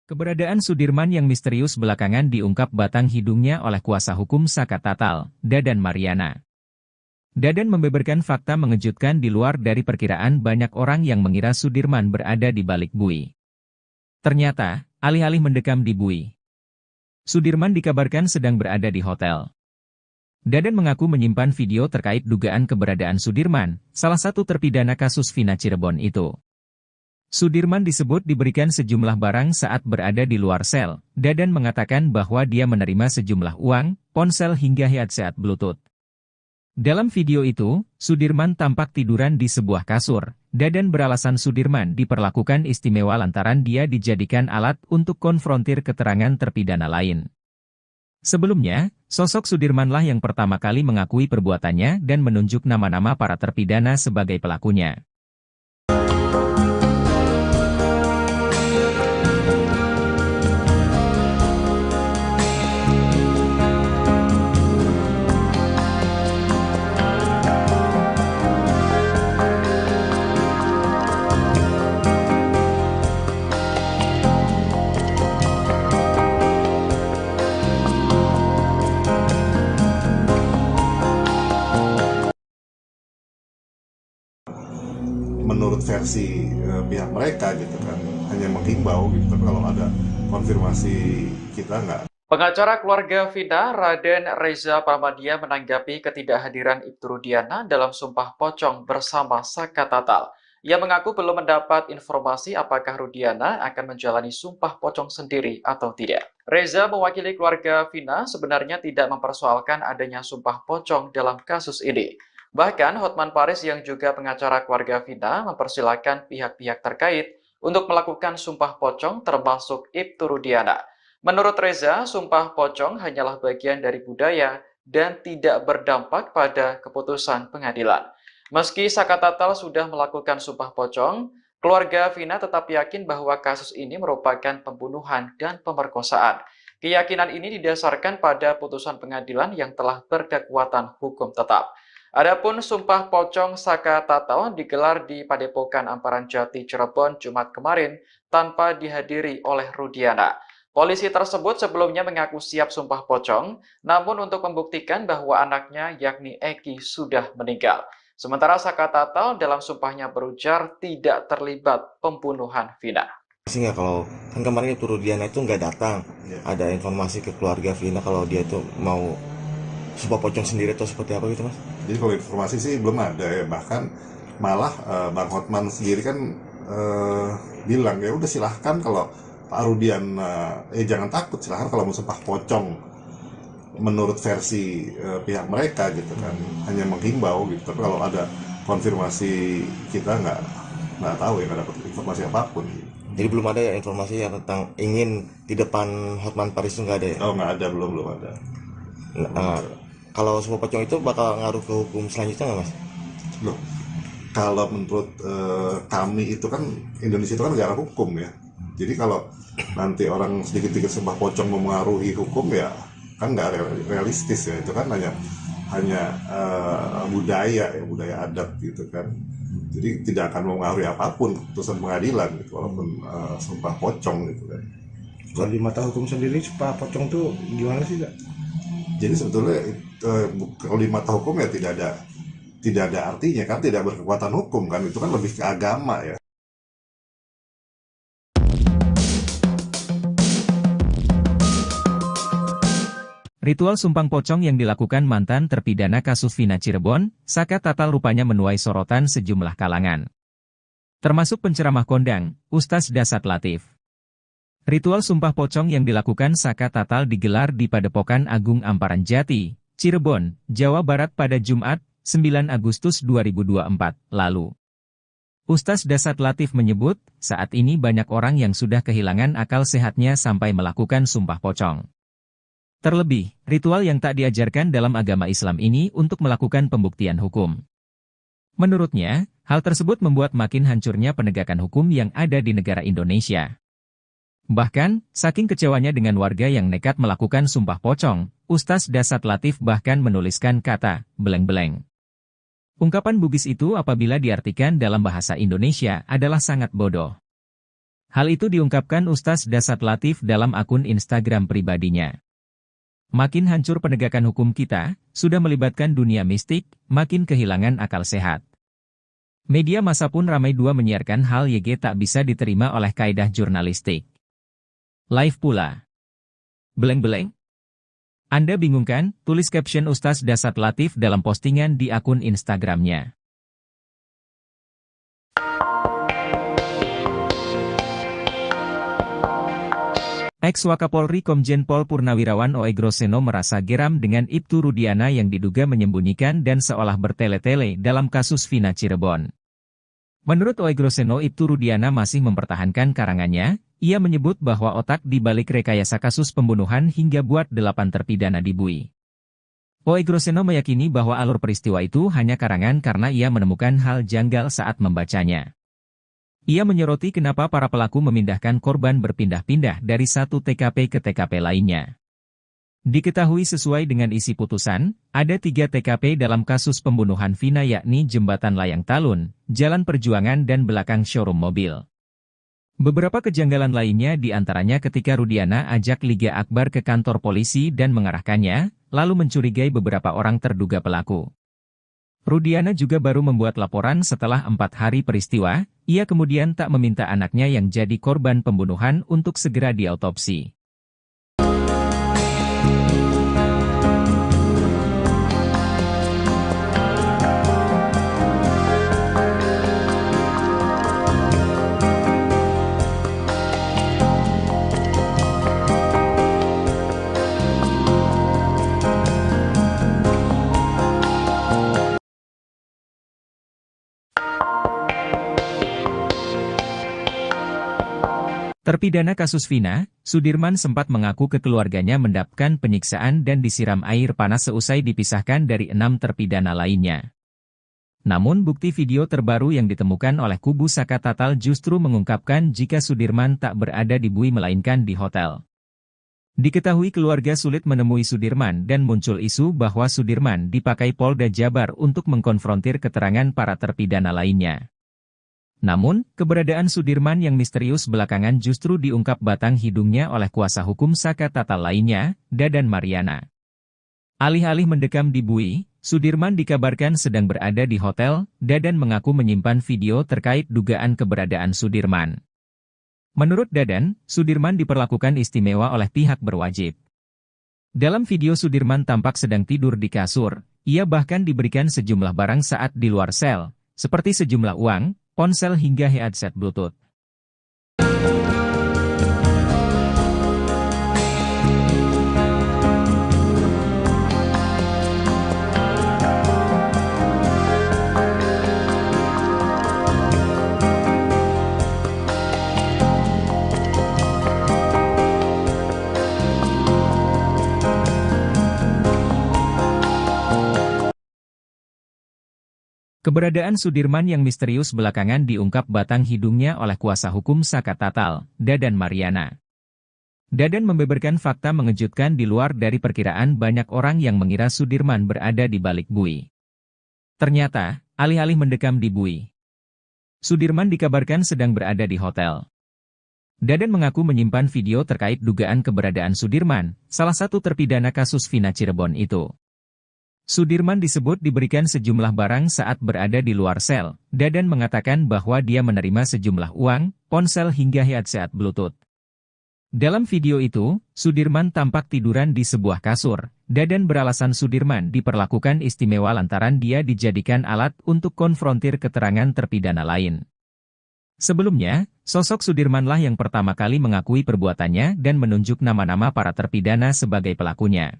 Keberadaan Sudirman yang misterius belakangan diungkap batang hidungnya oleh kuasa hukum Saka Tatal, Dadan Mariana. Dadan membeberkan fakta mengejutkan di luar dari perkiraan banyak orang yang mengira Sudirman berada di balik bui. Ternyata, alih-alih mendekam di bui, Sudirman dikabarkan sedang berada di hotel. Dadan mengaku menyimpan video terkait dugaan keberadaan Sudirman, salah satu terpidana kasus Vina Cirebon itu. Sudirman disebut diberikan sejumlah barang saat berada di luar sel. Dadan mengatakan bahwa dia menerima sejumlah uang, ponsel hingga headset Bluetooth. Dalam video itu, Sudirman tampak tiduran di sebuah kasur. Dadan beralasan Sudirman diperlakukan istimewa lantaran dia dijadikan alat untuk konfrontir keterangan terpidana lain. Sebelumnya, sosok Sudirmanlah yang pertama kali mengakui perbuatannya dan menunjuk nama-nama para terpidana sebagai pelakunya. Menurut versi pihak mereka gitu kan, hanya menghimbau gitu, tapi kalau ada konfirmasi kita nggak. Pengacara keluarga Vina, Raden Reza Pramadia menanggapi ketidakhadiran Ibtu Rudiana dalam sumpah pocong bersama Saka Tatal. Ia mengaku belum mendapat informasi apakah Rudiana akan menjalani sumpah pocong sendiri atau tidak. Reza mewakili keluarga Vina sebenarnya tidak mempersoalkan adanya sumpah pocong dalam kasus ini. Bahkan Hotman Paris yang juga pengacara keluarga Vina mempersilahkan pihak-pihak terkait untuk melakukan sumpah pocong termasuk Ibtu Rudiana. Menurut Reza, sumpah pocong hanyalah bagian dari budaya dan tidak berdampak pada keputusan pengadilan. Meski Saka Tatal sudah melakukan sumpah pocong, keluarga Vina tetap yakin bahwa kasus ini merupakan pembunuhan dan pemerkosaan. Keyakinan ini didasarkan pada putusan pengadilan yang telah berkekuatan hukum tetap. Adapun sumpah pocong Saka Tatal digelar di Padepokan Amparan Jati Cirebon Jumat kemarin tanpa dihadiri oleh Rudiana. Polisi tersebut sebelumnya mengaku siap sumpah pocong, namun untuk membuktikan bahwa anaknya yakni Eki sudah meninggal. Sementara Saka Tatal dalam sumpahnya berujar tidak terlibat pembunuhan Vina. Nggak, kalau kan kemarin itu Rudiana itu nggak datang, ada informasi ke keluarga Vina kalau dia itu mau sumpah pocong sendiri atau seperti apa gitu mas? Jadi kalau informasi sih belum ada ya, bahkan malah Bang Hotman sendiri kan bilang ya udah silahkan kalau Pak Rudiana, jangan takut, silahkan kalau mau sumpah pocong. Menurut versi pihak mereka gitu kan, hanya menghimbau gitu, tapi kalau ada konfirmasi kita nggak tahu ya, nggak dapat informasi apapun. Jadi belum ada ya informasi yang tentang ingin di depan Hotman Paris itu nggak ada ya? Oh nggak ada, belum ada. Kalau sumpah pocong itu bakal ngaruh ke hukum selanjutnya nggak mas? Loh, kalau menurut kami itu kan Indonesia itu kan negara hukum ya. Jadi kalau nanti orang sedikit-sedikit sumpah pocong memengaruhi hukum ya kan nggak realistis ya. Itu kan hanya budaya adat gitu kan. Jadi tidak akan mempengaruhi apapun putusan pengadilan gitu, walaupun sumpah pocong gitu kan. Kalau di mata hukum sendiri sumpah pocong tuh gimana sih kak? Jadi sebetulnya kalau di mata hukum ya tidak ada artinya kan, tidak berkekuatan hukum kan, itu kan lebih ke agama ya. Ritual sumpah pocong yang dilakukan mantan terpidana kasus Vina Cirebon, Saka Tatal rupanya menuai sorotan sejumlah kalangan. Termasuk penceramah kondang, Ustaz Dasat Latif. Ritual sumpah pocong yang dilakukan Saka Tatal digelar di Padepokan Agung Amparan Jati, Cirebon, Jawa Barat pada Jumat, 9 Agustus 2024, lalu. Ustaz Dasat Latif menyebut, saat ini banyak orang yang sudah kehilangan akal sehatnya sampai melakukan sumpah pocong. Terlebih, ritual yang tak diajarkan dalam agama Islam ini untuk melakukan pembuktian hukum. Menurutnya, hal tersebut membuat makin hancurnya penegakan hukum yang ada di negara Indonesia. Bahkan, saking kecewanya dengan warga yang nekat melakukan sumpah pocong, Ustaz Dasat Latif bahkan menuliskan kata, beleng-beleng. Ungkapan Bugis itu apabila diartikan dalam bahasa Indonesia adalah sangat bodoh. Hal itu diungkapkan Ustaz Dasat Latif dalam akun Instagram pribadinya. Makin hancur penegakan hukum kita, sudah melibatkan dunia mistik, makin kehilangan akal sehat. Media massa pun ramai dua menyiarkan hal YG tak bisa diterima oleh kaidah jurnalistik. Live pula. Beleng-beleng? Anda bingung kan? Tulis caption Ustaz Dasat Latif dalam postingan di akun Instagramnya. Ex-Wakapolri Komjen Pol Purnawirawan Oegroseno merasa geram dengan Ibtu Rudiana yang diduga menyembunyikan dan seolah bertele-tele dalam kasus Vina Cirebon. Menurut Oegroseno, Ibtu Rudiana masih mempertahankan karangannya. Ia menyebut bahwa otak di balik rekayasa kasus pembunuhan hingga buat 8 terpidana dibui. Oegroseno meyakini bahwa alur peristiwa itu hanya karangan karena ia menemukan hal janggal saat membacanya. Ia menyoroti kenapa para pelaku memindahkan korban berpindah-pindah dari satu TKP ke TKP lainnya. Diketahui sesuai dengan isi putusan, ada 3 TKP dalam kasus pembunuhan Vina, yakni Jembatan Layang Talun, Jalan Perjuangan dan belakang showroom mobil. Beberapa kejanggalan lainnya diantaranya ketika Rudiana ajak Liga Akbar ke kantor polisi dan mengarahkannya, lalu mencurigai beberapa orang terduga pelaku. Rudiana juga baru membuat laporan setelah 4 hari peristiwa, ia kemudian tak meminta anaknya yang jadi korban pembunuhan untuk segera diautopsi. Terpidana kasus Vina, Sudirman sempat mengaku ke keluarganya mendapatkan penyiksaan dan disiram air panas seusai dipisahkan dari 6 terpidana lainnya. Namun bukti video terbaru yang ditemukan oleh kubu Saka Tatal justru mengungkapkan jika Sudirman tak berada di Bui melainkan di hotel. Diketahui keluarga sulit menemui Sudirman dan muncul isu bahwa Sudirman dipakai Polda Jabar untuk mengkonfrontir keterangan para terpidana lainnya. Namun, keberadaan Sudirman yang misterius belakangan justru diungkap batang hidungnya oleh kuasa hukum Saka Tatal lainnya, Dadan Mariana. Alih-alih mendekam di Bui, Sudirman dikabarkan sedang berada di hotel. Dadan mengaku menyimpan video terkait dugaan keberadaan Sudirman. Menurut Dadan, Sudirman diperlakukan istimewa oleh pihak berwajib. Dalam video Sudirman tampak sedang tidur di kasur, ia bahkan diberikan sejumlah barang saat di luar sel, seperti sejumlah uang, ponsel hingga headset Bluetooth. Keberadaan Sudirman yang misterius belakangan diungkap batang hidungnya oleh kuasa hukum Saka Tatal, Dadan Mariana. Dadan membeberkan fakta mengejutkan di luar dari perkiraan banyak orang yang mengira Sudirman berada di balik Bui. Ternyata, alih-alih mendekam di Bui, Sudirman dikabarkan sedang berada di hotel. Dadan mengaku menyimpan video terkait dugaan keberadaan Sudirman, salah satu terpidana kasus Vina Cirebon itu. Sudirman disebut diberikan sejumlah barang saat berada di luar sel. Dadan mengatakan bahwa dia menerima sejumlah uang, ponsel hingga headset Bluetooth. Dalam video itu, Sudirman tampak tiduran di sebuah kasur. Dadan beralasan Sudirman diperlakukan istimewa lantaran dia dijadikan alat untuk konfrontir keterangan terpidana lain. Sebelumnya, sosok Sudirmanlah yang pertama kali mengakui perbuatannya dan menunjuk nama-nama para terpidana sebagai pelakunya.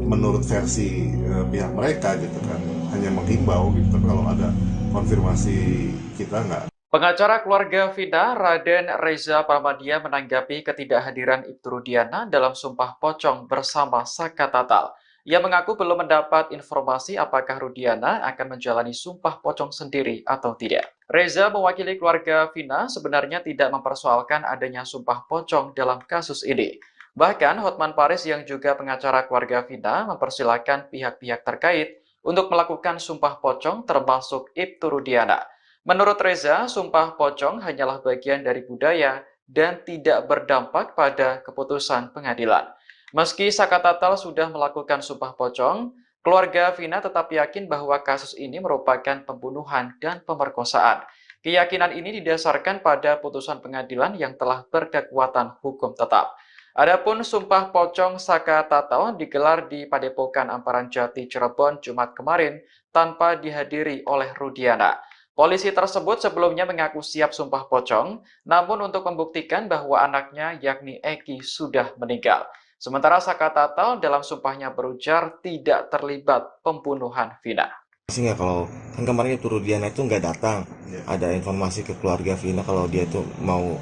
Menurut versi pihak mereka gitu kan, hanya menghimbau gitu, tapi kalau ada konfirmasi kita nggak. Pengacara keluarga Vina, Raden Reza Pramadia menanggapi ketidakhadiran Ibtu Rudiana dalam Sumpah Pocong bersama Saka Tatal. Ia mengaku belum mendapat informasi apakah Rudiana akan menjalani Sumpah Pocong sendiri atau tidak. Reza mewakili keluarga Vina sebenarnya tidak mempersoalkan adanya Sumpah Pocong dalam kasus ini. Bahkan Hotman Paris yang juga pengacara keluarga Vina mempersilahkan pihak-pihak terkait untuk melakukan Sumpah Pocong termasuk Ibtu Rudiana. Menurut Reza, Sumpah Pocong hanyalah bagian dari budaya dan tidak berdampak pada keputusan pengadilan. Meski Saka Tatal sudah melakukan Sumpah Pocong, keluarga Vina tetap yakin bahwa kasus ini merupakan pembunuhan dan pemerkosaan. Keyakinan ini didasarkan pada putusan pengadilan yang telah berkekuatan hukum tetap. Adapun Sumpah Pocong Saka Tatal digelar di Padepokan Amparan Jati, Cirebon, Jumat kemarin tanpa dihadiri oleh Rudiana. Polisi tersebut sebelumnya mengaku siap Sumpah Pocong, namun untuk membuktikan bahwa anaknya yakni Eki sudah meninggal. Sementara Saka Tatal dalam sumpahnya berujar tidak terlibat pembunuhan Vina. Sih nggak, kalau kan kemarin itu Rudiana itu nggak datang, ada informasi ke keluarga Vina kalau dia itu mau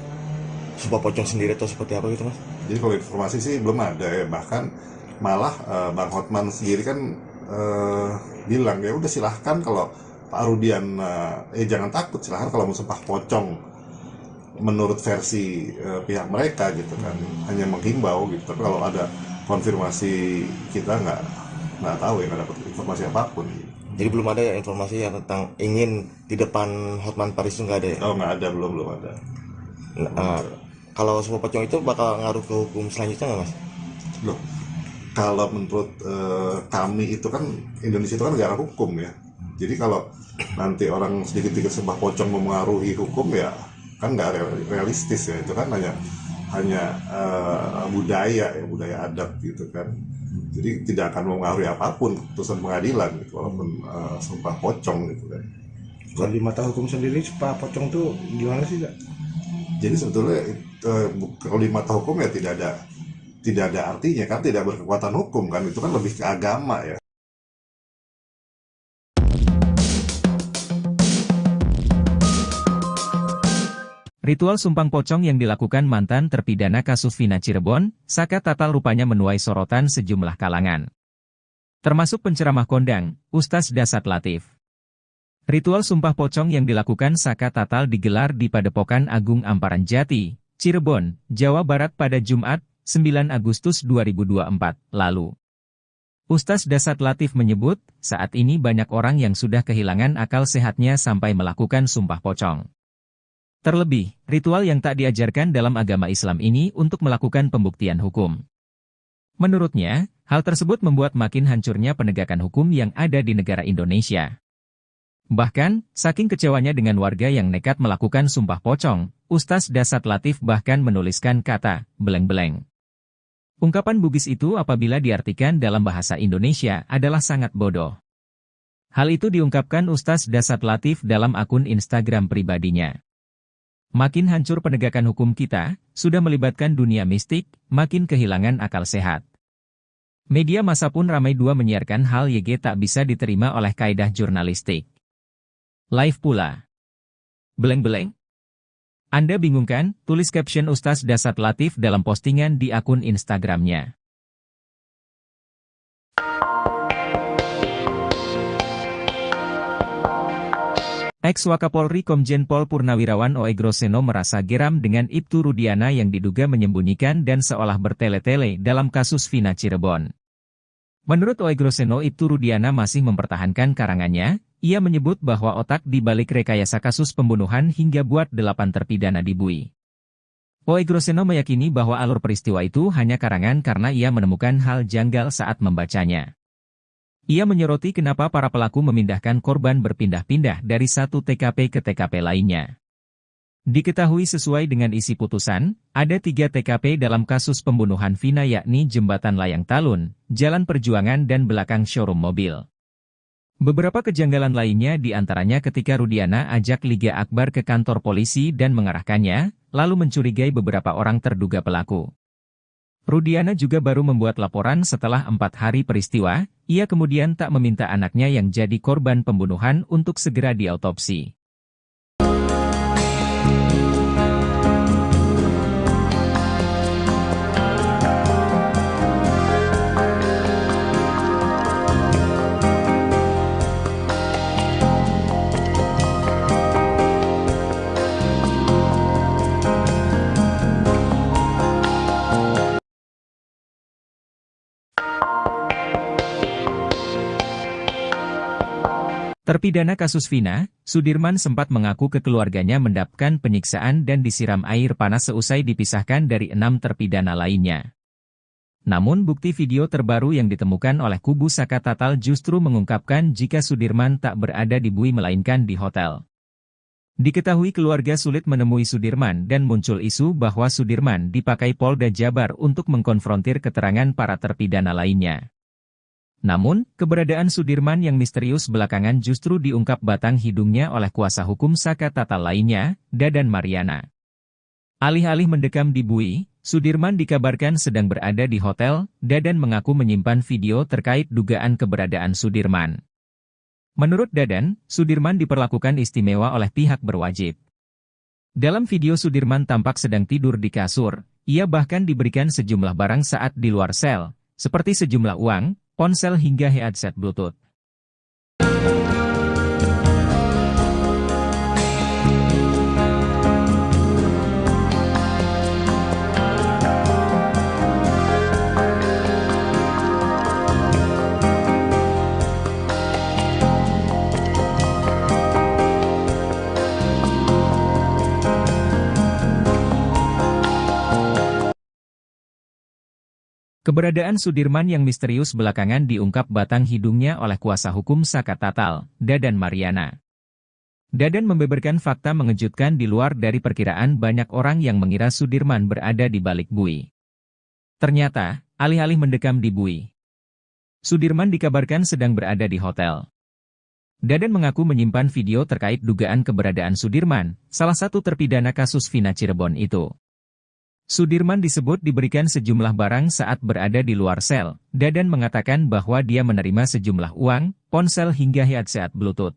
Sumpah Pocong sendiri atau seperti apa gitu mas? Jadi kalau informasi sih belum ada ya, bahkan malah Bang Hotman sendiri kan bilang ya udah silahkan kalau Pak Rudian, jangan takut, silahkan kalau mau Sumpah Pocong menurut versi pihak mereka gitu kan, hanya menghimbau gitu. Tapi kalau ada konfirmasi kita nggak tahu ya, nggak dapat informasi apapun. Jadi belum ada ya informasi yang tentang ingin di depan Hotman Paris itu nggak ada ya? Oh nggak ada, belum ada. Kalau Sumpah Pocong itu bakal ngaruh ke hukum selanjutnya nggak mas? Loh, kalau menurut kami itu kan Indonesia itu kan negara hukum ya. Jadi kalau nanti orang sedikit-sedikit Sumpah Pocong mempengaruhi hukum ya kan nggak realistis ya, itu kan hanya budaya adat gitu kan. Jadi tidak akan mempengaruhi apapun putusan pengadilan gitu, walaupun Sumpah Pocong gitu kan. Kalau di mata hukum sendiri Sumpah Pocong tuh gimana sih Kak? Jadi sebetulnya kalau di mata hukum ya tidak ada artinya kan, tidak berkekuatan hukum kan, itu kan lebih ke agama ya. Ritual Sumpah Pocong yang dilakukan mantan terpidana kasus Vina Cirebon, Saka Tatal rupanya menuai sorotan sejumlah kalangan. Termasuk penceramah kondang, Ustaz Dasat Latif. Ritual Sumpah Pocong yang dilakukan Saka Tatal digelar di Padepokan Agung Amparan Jati, Cirebon, Jawa Barat pada Jumat, 9 Agustus 2024, lalu. Ustaz Dasat Latif menyebut, saat ini banyak orang yang sudah kehilangan akal sehatnya sampai melakukan Sumpah Pocong. Terlebih, ritual yang tak diajarkan dalam agama Islam ini untuk melakukan pembuktian hukum. Menurutnya, hal tersebut membuat makin hancurnya penegakan hukum yang ada di negara Indonesia. Bahkan, saking kecewanya dengan warga yang nekat melakukan Sumpah Pocong, Ustaz Dasat Latif bahkan menuliskan kata, beleng-beleng. Ungkapan Bugis itu apabila diartikan dalam bahasa Indonesia adalah sangat bodoh. Hal itu diungkapkan Ustaz Dasat Latif dalam akun Instagram pribadinya. Makin hancur penegakan hukum kita, sudah melibatkan dunia mistik, makin kehilangan akal sehat. Media massa pun ramai dua menyiarkan hal YG tak bisa diterima oleh kaidah jurnalistik. Live pula. Beleng-beleng? Anda bingung kan? Tulis caption Ustaz Dasat Latif dalam postingan di akun Instagramnya. Ex-Wakapolri Komjen Pol Purnawirawan Oegroseno merasa geram dengan Ibtu Rudiana yang diduga menyembunyikan dan seolah bertele-tele dalam kasus Vina Cirebon. Menurut Oegroseno, Ibtu Rudiana masih mempertahankan karangannya. Ia menyebut bahwa otak di balik rekayasa kasus pembunuhan hingga buat 8 terpidana dibui. Oegroseno meyakini bahwa alur peristiwa itu hanya karangan karena ia menemukan hal janggal saat membacanya. Ia menyoroti kenapa para pelaku memindahkan korban berpindah-pindah dari satu TKP ke TKP lainnya. Diketahui sesuai dengan isi putusan, ada 3 TKP dalam kasus pembunuhan Vina yakni Jembatan Layang Talun, Jalan Perjuangan dan belakang showroom mobil. Beberapa kejanggalan lainnya diantaranya ketika Rudiana ajak Liga Akbar ke kantor polisi dan mengarahkannya, lalu mencurigai beberapa orang terduga pelaku. Rudiana juga baru membuat laporan setelah 4 hari peristiwa, ia kemudian tak meminta anaknya yang jadi korban pembunuhan untuk segera diautopsi. Terpidana kasus Vina, Sudirman sempat mengaku ke keluarganya mendapatkan penyiksaan dan disiram air panas seusai dipisahkan dari 6 terpidana lainnya. Namun bukti video terbaru yang ditemukan oleh kubu Saka Tatal justru mengungkapkan jika Sudirman tak berada di Bui melainkan di hotel. Diketahui keluarga sulit menemui Sudirman dan muncul isu bahwa Sudirman dipakai Polda Jabar untuk mengkonfrontir keterangan para terpidana lainnya. Namun, keberadaan Sudirman yang misterius belakangan justru diungkap batang hidungnya oleh kuasa hukum Saka Tatal lainnya, Dadan Mariana. Alih-alih mendekam di Bui, Sudirman dikabarkan sedang berada di hotel. Dadan mengaku menyimpan video terkait dugaan keberadaan Sudirman. Menurut Dadan, Sudirman diperlakukan istimewa oleh pihak berwajib. Dalam video Sudirman tampak sedang tidur di kasur, ia bahkan diberikan sejumlah barang saat di luar sel, seperti sejumlah uang, ponsel hingga headset Bluetooth. Keberadaan Sudirman yang misterius belakangan diungkap batang hidungnya oleh kuasa hukum Saka Tatal, Dadan Mariana. Dadan membeberkan fakta mengejutkan di luar dari perkiraan banyak orang yang mengira Sudirman berada di balik Bui. Ternyata, alih-alih mendekam di Bui, Sudirman dikabarkan sedang berada di hotel. Dadan mengaku menyimpan video terkait dugaan keberadaan Sudirman, salah satu terpidana kasus Vina Cirebon itu. Sudirman disebut diberikan sejumlah barang saat berada di luar sel. Dadan mengatakan bahwa dia menerima sejumlah uang, ponsel hingga headset Bluetooth.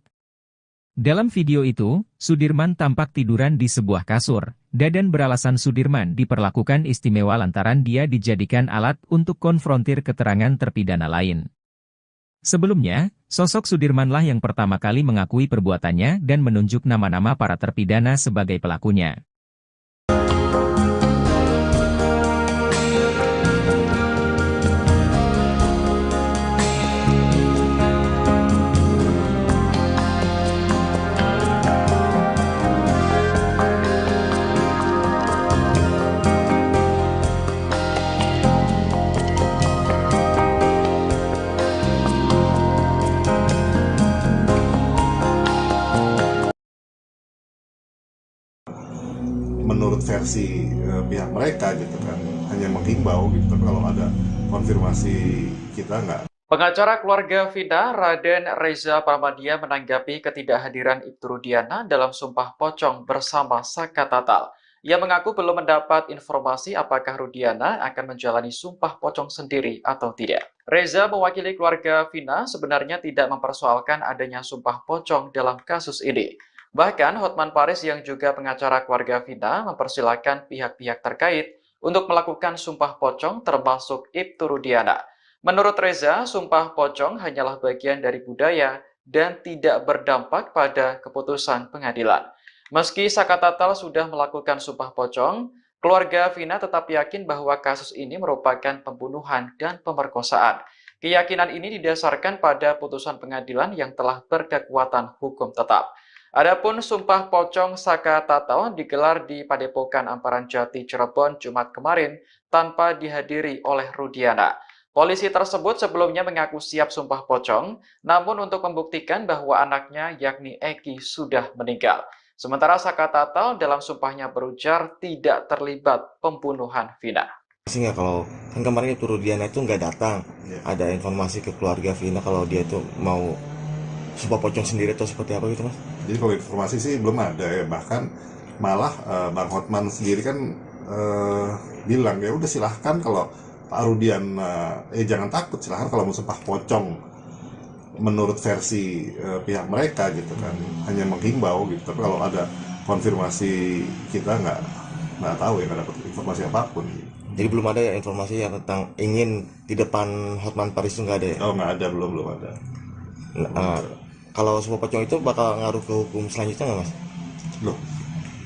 Dalam video itu, Sudirman tampak tiduran di sebuah kasur. Dadan beralasan Sudirman diperlakukan istimewa lantaran dia dijadikan alat untuk konfrontir keterangan terpidana lain. Sebelumnya, sosok Sudirmanlah yang pertama kali mengakui perbuatannya dan menunjuk nama-nama para terpidana sebagai pelakunya. Menurut versi pihak mereka gitu kan, hanya menghimbau gitu, tapi kalau ada konfirmasi kita nggak. Pengacara keluarga Vina, Raden Reza Pramadia menanggapi ketidakhadiran Ibtu Rudiana dalam sumpah pocong bersama Saka Tatal. Ia mengaku belum mendapat informasi apakah Rudiana akan menjalani sumpah pocong sendiri atau tidak. Reza mewakili keluarga Vina sebenarnya tidak mempersoalkan adanya sumpah pocong dalam kasus ini. Bahkan Hotman Paris yang juga pengacara keluarga Vina mempersilahkan pihak-pihak terkait untuk melakukan sumpah pocong termasuk Ibtu Rudiana. Menurut Reza, sumpah pocong hanyalah bagian dari budaya dan tidak berdampak pada keputusan pengadilan. Meski Saka Tatal sudah melakukan sumpah pocong, keluarga Vina tetap yakin bahwa kasus ini merupakan pembunuhan dan pemerkosaan. Keyakinan ini didasarkan pada putusan pengadilan yang telah berkekuatan hukum tetap. Adapun sumpah pocong Saka Tatal digelar di Padepokan Amparan Jati, Cirebon, Jumat kemarin tanpa dihadiri oleh Rudiana. Polisi tersebut sebelumnya mengaku siap sumpah pocong, namun untuk membuktikan bahwa anaknya yakni Eki sudah meninggal. Sementara Saka Tatal dalam sumpahnya berujar tidak terlibat pembunuhan Vina. Sehingga kalau kan kemarin itu Rudiana itu nggak datang, ada informasi ke keluarga Vina kalau dia itu mau sumpah pocong sendiri atau seperti apa gitu mas? Jadi kalau informasi sih belum ada ya, bahkan malah Bang Hotman sendiri kan bilang ya udah silahkan kalau Pak Rudian jangan takut, silahkan kalau mau sumpah pocong menurut versi pihak mereka gitu kan, hanya menghimbau gitu, tapi kalau ada konfirmasi kita nggak tahu ya, nggak dapat informasi apapun. Jadi belum ada ya informasi yang tentang ingin di depan Hotman Paris itu nggak ada ya? Oh nggak ada, belum ada. Kalau sumpah pocong itu bakal ngaruh ke hukum selanjutnya nggak mas? Loh,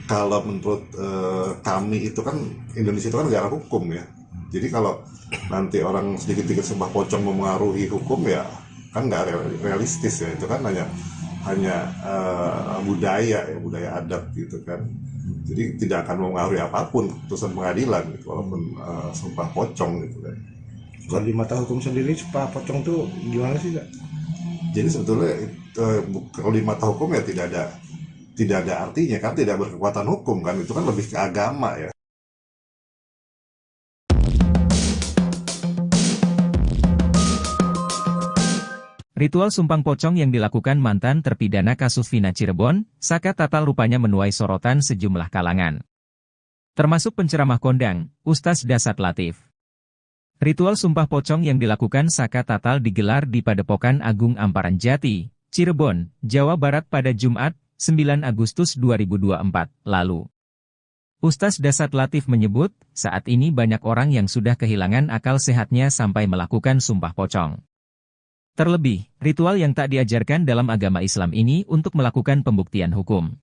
kalau menurut kami itu kan Indonesia itu kan negara hukum ya. Jadi kalau nanti orang sedikit-sedikit sumpah pocong memengaruhi hukum ya kan nggak realistis ya. Itu kan hanya hanya budaya adat gitu kan. Jadi tidak akan mempengaruhi apapun putusan pengadilan gitu, walaupun sumpah pocong gitu kan. Kalau di mata hukum sendiri sumpah pocong tuh gimana sih, Kak? Jadi sebetulnya kalau di mata hukum ya tidak ada artinya kan, tidak berkekuatan hukum kan, itu kan lebih ke agama ya. Ritual sumpang pocong yang dilakukan mantan terpidana kasus Vina Cirebon, Saka Tatal rupanya menuai sorotan sejumlah kalangan. Termasuk penceramah kondang, Ustaz Dasat Latif. Ritual sumpah pocong yang dilakukan Saka Tatal digelar di Padepokan Agung Amparan Jati, Cirebon, Jawa Barat pada Jumat, 9 Agustus 2024, lalu. Ustaz Dasat Latif menyebut, saat ini banyak orang yang sudah kehilangan akal sehatnya sampai melakukan sumpah pocong. Terlebih, ritual yang tak diajarkan dalam agama Islam ini untuk melakukan pembuktian hukum.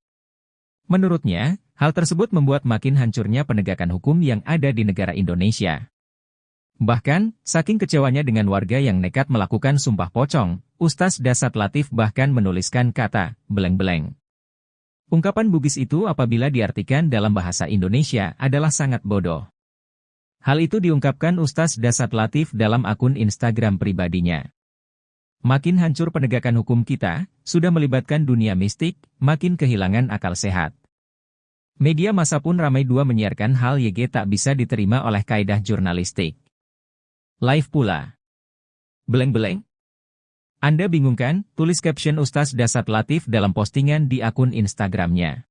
Menurutnya, hal tersebut membuat makin hancurnya penegakan hukum yang ada di negara Indonesia. Bahkan, saking kecewanya dengan warga yang nekat melakukan sumpah pocong, Ustaz Dasat Latif bahkan menuliskan kata, beleng-beleng. Ungkapan Bugis itu apabila diartikan dalam bahasa Indonesia adalah sangat bodoh. Hal itu diungkapkan Ustaz Dasat Latif dalam akun Instagram pribadinya. Makin hancur penegakan hukum kita, sudah melibatkan dunia mistik, makin kehilangan akal sehat. Media massa pun ramai dua menyiarkan hal YG tak bisa diterima oleh kaidah jurnalistik. Live pula. Beleng-beleng? Anda bingung kan? Tulis caption Ustaz Dasat Latif dalam postingan di akun Instagramnya.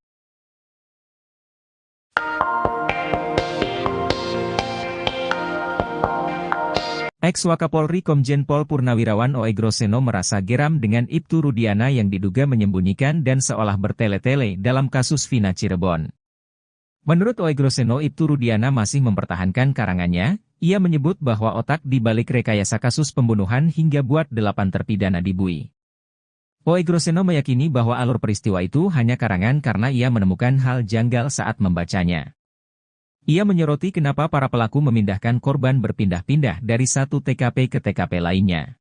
Ex-Wakapolri Komjen Pol Purnawirawan Oegroseno merasa geram dengan Ibtu Rudiana yang diduga menyembunyikan dan seolah bertele-tele dalam kasus Vina Cirebon. Menurut Oegroseno, Ibtu Rudiana masih mempertahankan karangannya. Ia menyebut bahwa otak di balik rekayasa kasus pembunuhan hingga buat 8 terpidana dibui. Oegroseno meyakini bahwa alur peristiwa itu hanya karangan karena ia menemukan hal janggal saat membacanya. Ia menyoroti kenapa para pelaku memindahkan korban berpindah-pindah dari satu TKP ke TKP lainnya.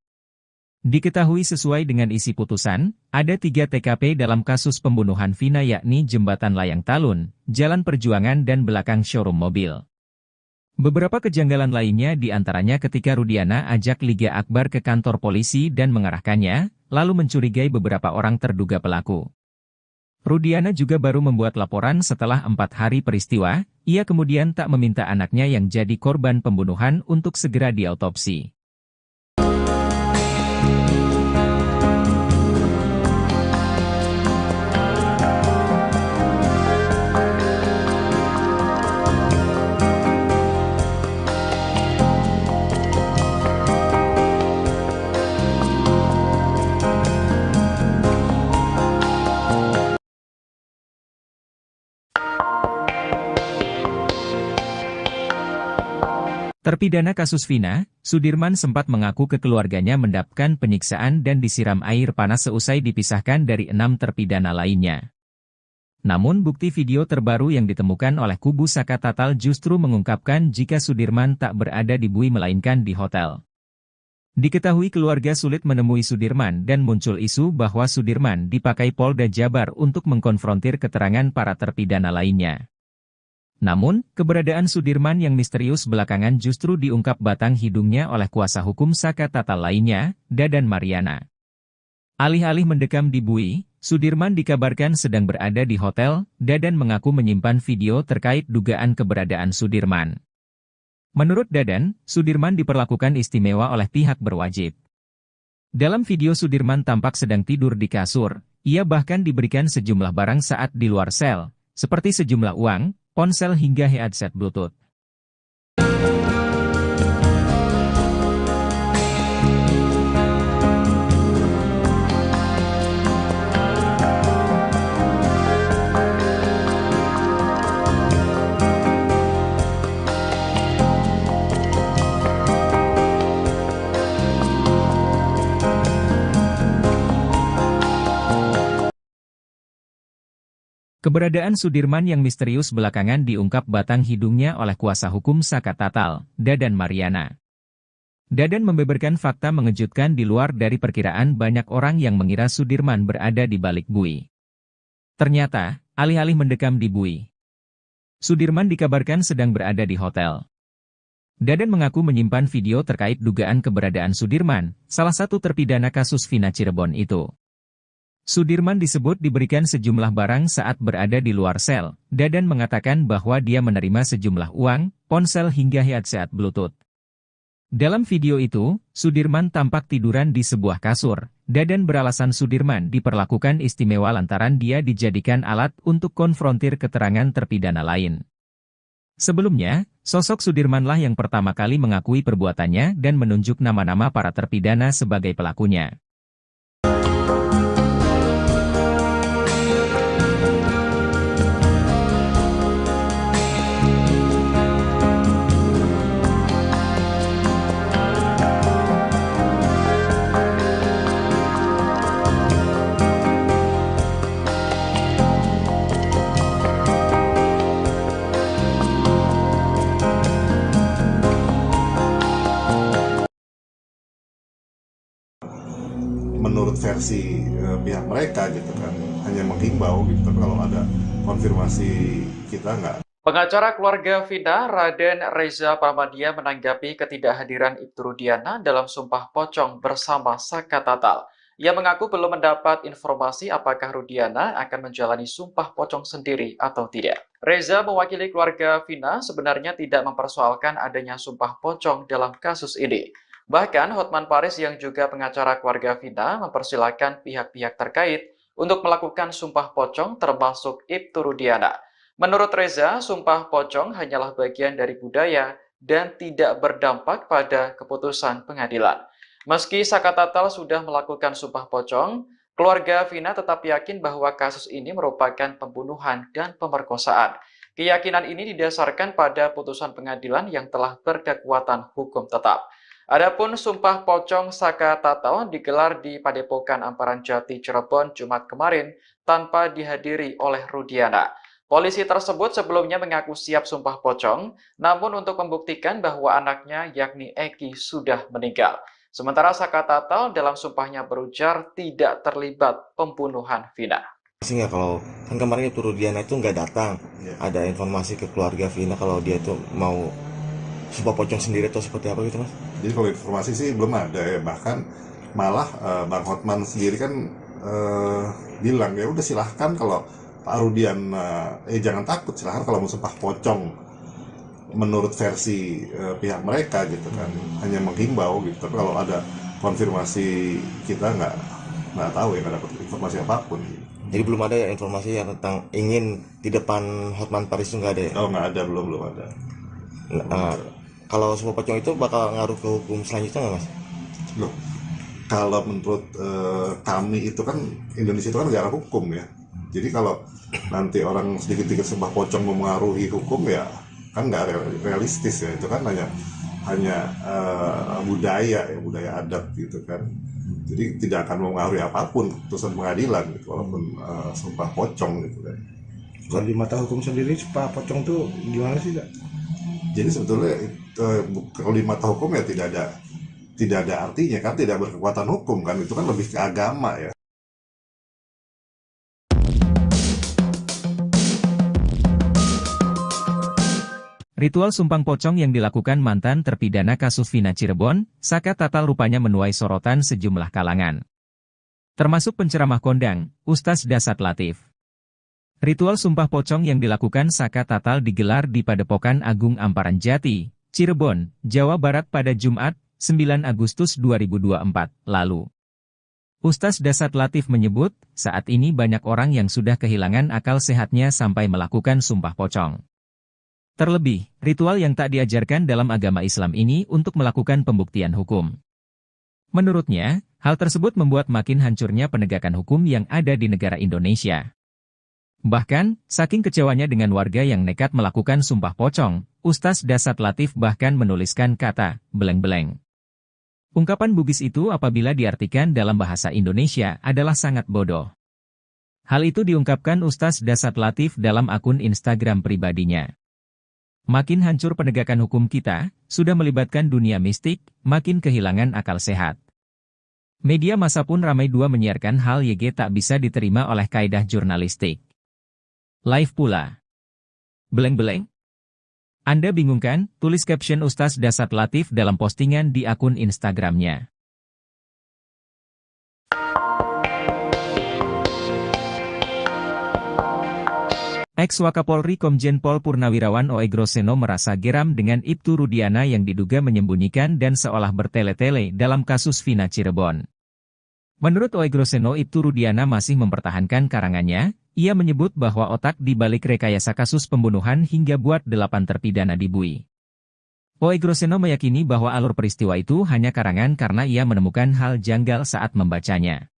Diketahui sesuai dengan isi putusan, ada 3 TKP dalam kasus pembunuhan Vina, yakni Jembatan Layang Talun, Jalan Perjuangan dan belakang showroom mobil. Beberapa kejanggalan lainnya diantaranya ketika Rudiana ajak Liga Akbar ke kantor polisi dan mengarahkannya, lalu mencurigai beberapa orang terduga pelaku. Rudiana juga baru membuat laporan setelah 4 hari peristiwa, ia kemudian tak meminta anaknya yang jadi korban pembunuhan untuk segera diautopsi. Terpidana kasus Vina, Sudirman sempat mengaku ke keluarganya mendapatkan penyiksaan dan disiram air panas seusai dipisahkan dari 6 terpidana lainnya. Namun bukti video terbaru yang ditemukan oleh kubu Saka Tatal justru mengungkapkan jika Sudirman tak berada di Bui melainkan di hotel. Diketahui keluarga sulit menemui Sudirman dan muncul isu bahwa Sudirman dipakai Polda Jabar untuk mengkonfrontir keterangan para terpidana lainnya. Namun, keberadaan Sudirman yang misterius belakangan justru diungkap batang hidungnya oleh kuasa hukum Saka Tatal lainnya, Dadan Mariana. Alih-alih mendekam di Bui, Sudirman dikabarkan sedang berada di hotel. Dadan mengaku menyimpan video terkait dugaan keberadaan Sudirman. Menurut Dadan, Sudirman diperlakukan istimewa oleh pihak berwajib. Dalam video Sudirman tampak sedang tidur di kasur, ia bahkan diberikan sejumlah barang saat di luar sel, seperti sejumlah uang, ponsel hingga headset Bluetooth. Keberadaan Sudirman yang misterius belakangan diungkap batang hidungnya oleh kuasa hukum Saka Tatal, Dadan Mariana. Dadan membeberkan fakta mengejutkan di luar dari perkiraan banyak orang yang mengira Sudirman berada di balik bui. Ternyata, alih-alih mendekam di bui, Sudirman dikabarkan sedang berada di hotel. Dadan mengaku menyimpan video terkait dugaan keberadaan Sudirman, salah satu terpidana kasus Vina Cirebon itu. Sudirman disebut diberikan sejumlah barang saat berada di luar sel. Dadan mengatakan bahwa dia menerima sejumlah uang, ponsel hingga headset Bluetooth. Dalam video itu, Sudirman tampak tiduran di sebuah kasur. Dadan beralasan Sudirman diperlakukan istimewa lantaran dia dijadikan alat untuk konfrontir keterangan terpidana lain. Sebelumnya, sosok Sudirmanlah yang pertama kali mengakui perbuatannya dan menunjuk nama-nama para terpidana sebagai pelakunya. Menurut versi pihak mereka gitu kan, hanya menghimbau gitu, tapi kalau ada konfirmasi kita nggak. Pengacara keluarga Vina, Raden Reza Pramadia menanggapi ketidakhadiran Ibtu Rudiana dalam Sumpah Pocong bersama Saka Tatal. Ia mengaku belum mendapat informasi apakah Rudiana akan menjalani Sumpah Pocong sendiri atau tidak. Reza mewakili keluarga Vina sebenarnya tidak mempersoalkan adanya Sumpah Pocong dalam kasus ini. Bahkan Hotman Paris yang juga pengacara keluarga Vina mempersilahkan pihak-pihak terkait untuk melakukan Sumpah Pocong termasuk Ibtu Rudiana. Menurut Reza, Sumpah Pocong hanyalah bagian dari budaya dan tidak berdampak pada keputusan pengadilan. Meski Saka Tatal sudah melakukan Sumpah Pocong, keluarga Vina tetap yakin bahwa kasus ini merupakan pembunuhan dan pemerkosaan. Keyakinan ini didasarkan pada putusan pengadilan yang telah berkekuatan hukum tetap. Adapun Sumpah Pocong Saka Tatal digelar di Padepokan Amparan Jati, Cirebon, Jumat kemarin tanpa dihadiri oleh Rudiana. Polisi tersebut sebelumnya mengaku siap Sumpah Pocong, namun untuk membuktikan bahwa anaknya yakni Eki sudah meninggal. Sementara Saka Tatal dalam sumpahnya berujar tidak terlibat pembunuhan Vina. Sehingga kalau kan kemarin Ibtu Rudiana itu nggak datang, ada informasi ke keluarga Vina kalau dia itu mau Sumpah Pocong sendiri atau seperti apa gitu mas? Jadi kalau informasi sih belum ada ya, bahkan malah Bang Hotman sendiri kan bilang ya udah silahkan kalau Pak Rudian jangan takut, silahkan kalau mau Sumpah Pocong. Menurut versi pihak mereka gitu kan, hanya menghimbau gitu, tapi kalau ada konfirmasi kita nggak tahu ya, nggak dapat informasi apapun. Jadi belum ada ya informasi yang tentang ingin di depan Hotman Paris itu nggak ada ya? Oh nggak ada, belum ada. Kalau Sumpah Pocong itu bakal ngaruh ke hukum selanjutnya nggak mas? Loh, kalau menurut kami itu kan Indonesia itu kan negara hukum ya. Jadi kalau nanti orang sedikit-sedikit Sumpah Pocong memengaruhi hukum ya kan nggak realistis ya, itu kan hanya budaya adat gitu kan. Jadi tidak akan mempengaruhi apapun putusan pengadilan gitu, walaupun Sumpah Pocong gitu kan. Kalau di mata hukum sendiri Sumpah Pocong tuh gimana sih Kak? Jadi sebetulnya kalau di mata hukum ya tidak ada artinya kan, tidak berkekuatan hukum kan, itu kan lebih ke agama ya. Ritual Sumpah Pocong yang dilakukan mantan terpidana kasus Vina Cirebon, Saka Tatal rupanya menuai sorotan sejumlah kalangan. Termasuk penceramah kondang, Ustaz Dasat Latif. Ritual Sumpah Pocong yang dilakukan Saka Tatal digelar di Padepokan Agung Amparan Jati, Cirebon, Jawa Barat pada Jumat, 9 Agustus 2024, lalu. Ustaz Dasat Latif menyebut, saat ini banyak orang yang sudah kehilangan akal sehatnya sampai melakukan Sumpah Pocong. Terlebih, ritual yang tak diajarkan dalam agama Islam ini untuk melakukan pembuktian hukum. Menurutnya, hal tersebut membuat makin hancurnya penegakan hukum yang ada di negara Indonesia. Bahkan, saking kecewanya dengan warga yang nekat melakukan Sumpah Pocong, Ustaz Dasat Latif bahkan menuliskan kata, beleng-beleng. Ungkapan Bugis itu apabila diartikan dalam bahasa Indonesia adalah sangat bodoh. Hal itu diungkapkan Ustaz Dasat Latif dalam akun Instagram pribadinya. Makin hancur penegakan hukum kita, sudah melibatkan dunia mistik, makin kehilangan akal sehat. Media massa pun ramai dua menyiarkan hal YG tak bisa diterima oleh kaidah jurnalistik. Live pula. Beleng-beleng? Anda bingung kan? Tulis caption Ustaz Dasat Latif dalam postingan di akun Instagramnya. Ex-Wakapolri Komjen Pol Purnawirawan Oegroseno merasa geram dengan Ibtu Rudiana yang diduga menyembunyikan dan seolah bertele-tele dalam kasus Vina Cirebon. Menurut Oegroseno, Ibtu Rudiana masih mempertahankan karangannya. Ia menyebut bahwa otak di balik rekayasa kasus pembunuhan hingga buat 8 terpidana dibui. Oegroseno meyakini bahwa alur peristiwa itu hanya karangan karena ia menemukan hal janggal saat membacanya.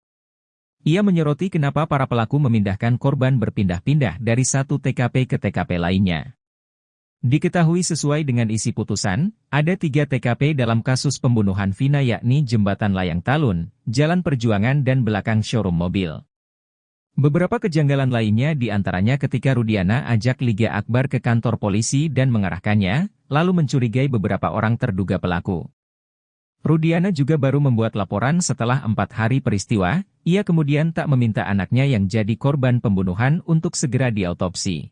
Ia menyoroti kenapa para pelaku memindahkan korban berpindah-pindah dari satu TKP ke TKP lainnya. Diketahui sesuai dengan isi putusan, ada 3 TKP dalam kasus pembunuhan Vina, yakni Jembatan Layang Talun, Jalan Perjuangan dan belakang showroom mobil. Beberapa kejanggalan lainnya diantaranya ketika Rudiana ajak Liga Akbar ke kantor polisi dan mengarahkannya, lalu mencurigai beberapa orang terduga pelaku. Rudiana juga baru membuat laporan setelah 4 hari peristiwa. Ia kemudian tak meminta anaknya yang jadi korban pembunuhan untuk segera diautopsi.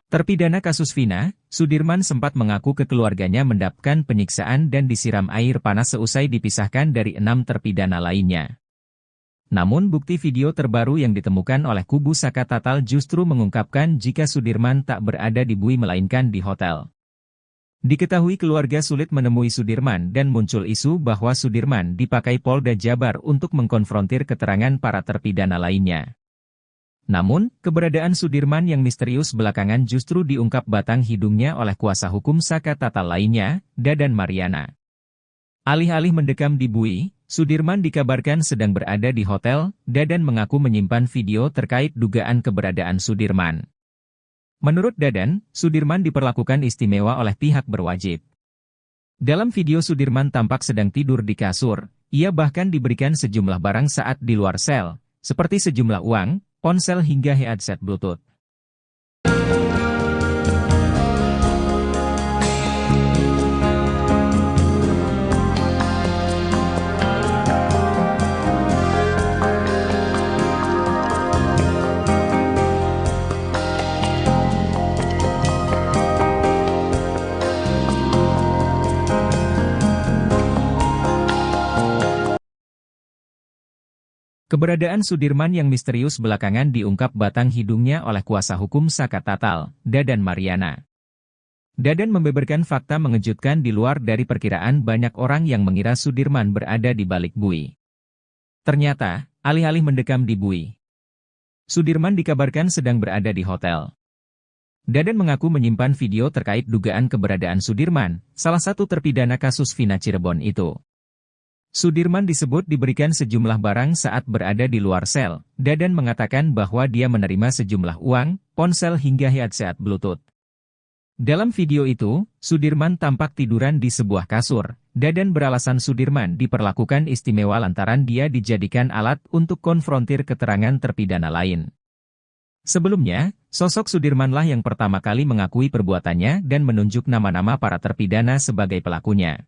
Terpidana kasus Vina, Sudirman sempat mengaku ke keluarganya mendapatkan penyiksaan dan disiram air panas seusai dipisahkan dari 6 terpidana lainnya. Namun bukti video terbaru yang ditemukan oleh kubu Saka Tatal justru mengungkapkan jika Sudirman tak berada di Bui melainkan di hotel. Diketahui keluarga sulit menemui Sudirman dan muncul isu bahwa Sudirman dipakai Polda Jabar untuk mengkonfrontir keterangan para terpidana lainnya. Namun, keberadaan Sudirman yang misterius belakangan justru diungkap batang hidungnya oleh kuasa hukum Saka Tatal lainnya, Dadan Mariana. Alih-alih mendekam di Bui, Sudirman dikabarkan sedang berada di hotel. Dadan mengaku menyimpan video terkait dugaan keberadaan Sudirman. Menurut Dadan, Sudirman diperlakukan istimewa oleh pihak berwajib. Dalam video Sudirman tampak sedang tidur di kasur, ia bahkan diberikan sejumlah barang saat di luar sel, seperti sejumlah uang, ponsel hingga headset Bluetooth. Keberadaan Sudirman yang misterius belakangan diungkap batang hidungnya oleh kuasa hukum Saka Tatal, Dadan Mariana. Dadan membeberkan fakta mengejutkan di luar dari perkiraan banyak orang yang mengira Sudirman berada di balik Bui. Ternyata, alih-alih mendekam di Bui, Sudirman dikabarkan sedang berada di hotel. Dadan mengaku menyimpan video terkait dugaan keberadaan Sudirman, salah satu terpidana kasus Vina Cirebon itu. Sudirman disebut diberikan sejumlah barang saat berada di luar sel. Dadan mengatakan bahwa dia menerima sejumlah uang, ponsel hingga headset Bluetooth. Dalam video itu, Sudirman tampak tiduran di sebuah kasur. Dadan beralasan Sudirman diperlakukan istimewa lantaran dia dijadikan alat untuk konfrontir keterangan terpidana lain. Sebelumnya, sosok Sudirmanlah yang pertama kali mengakui perbuatannya dan menunjuk nama-nama para terpidana sebagai pelakunya.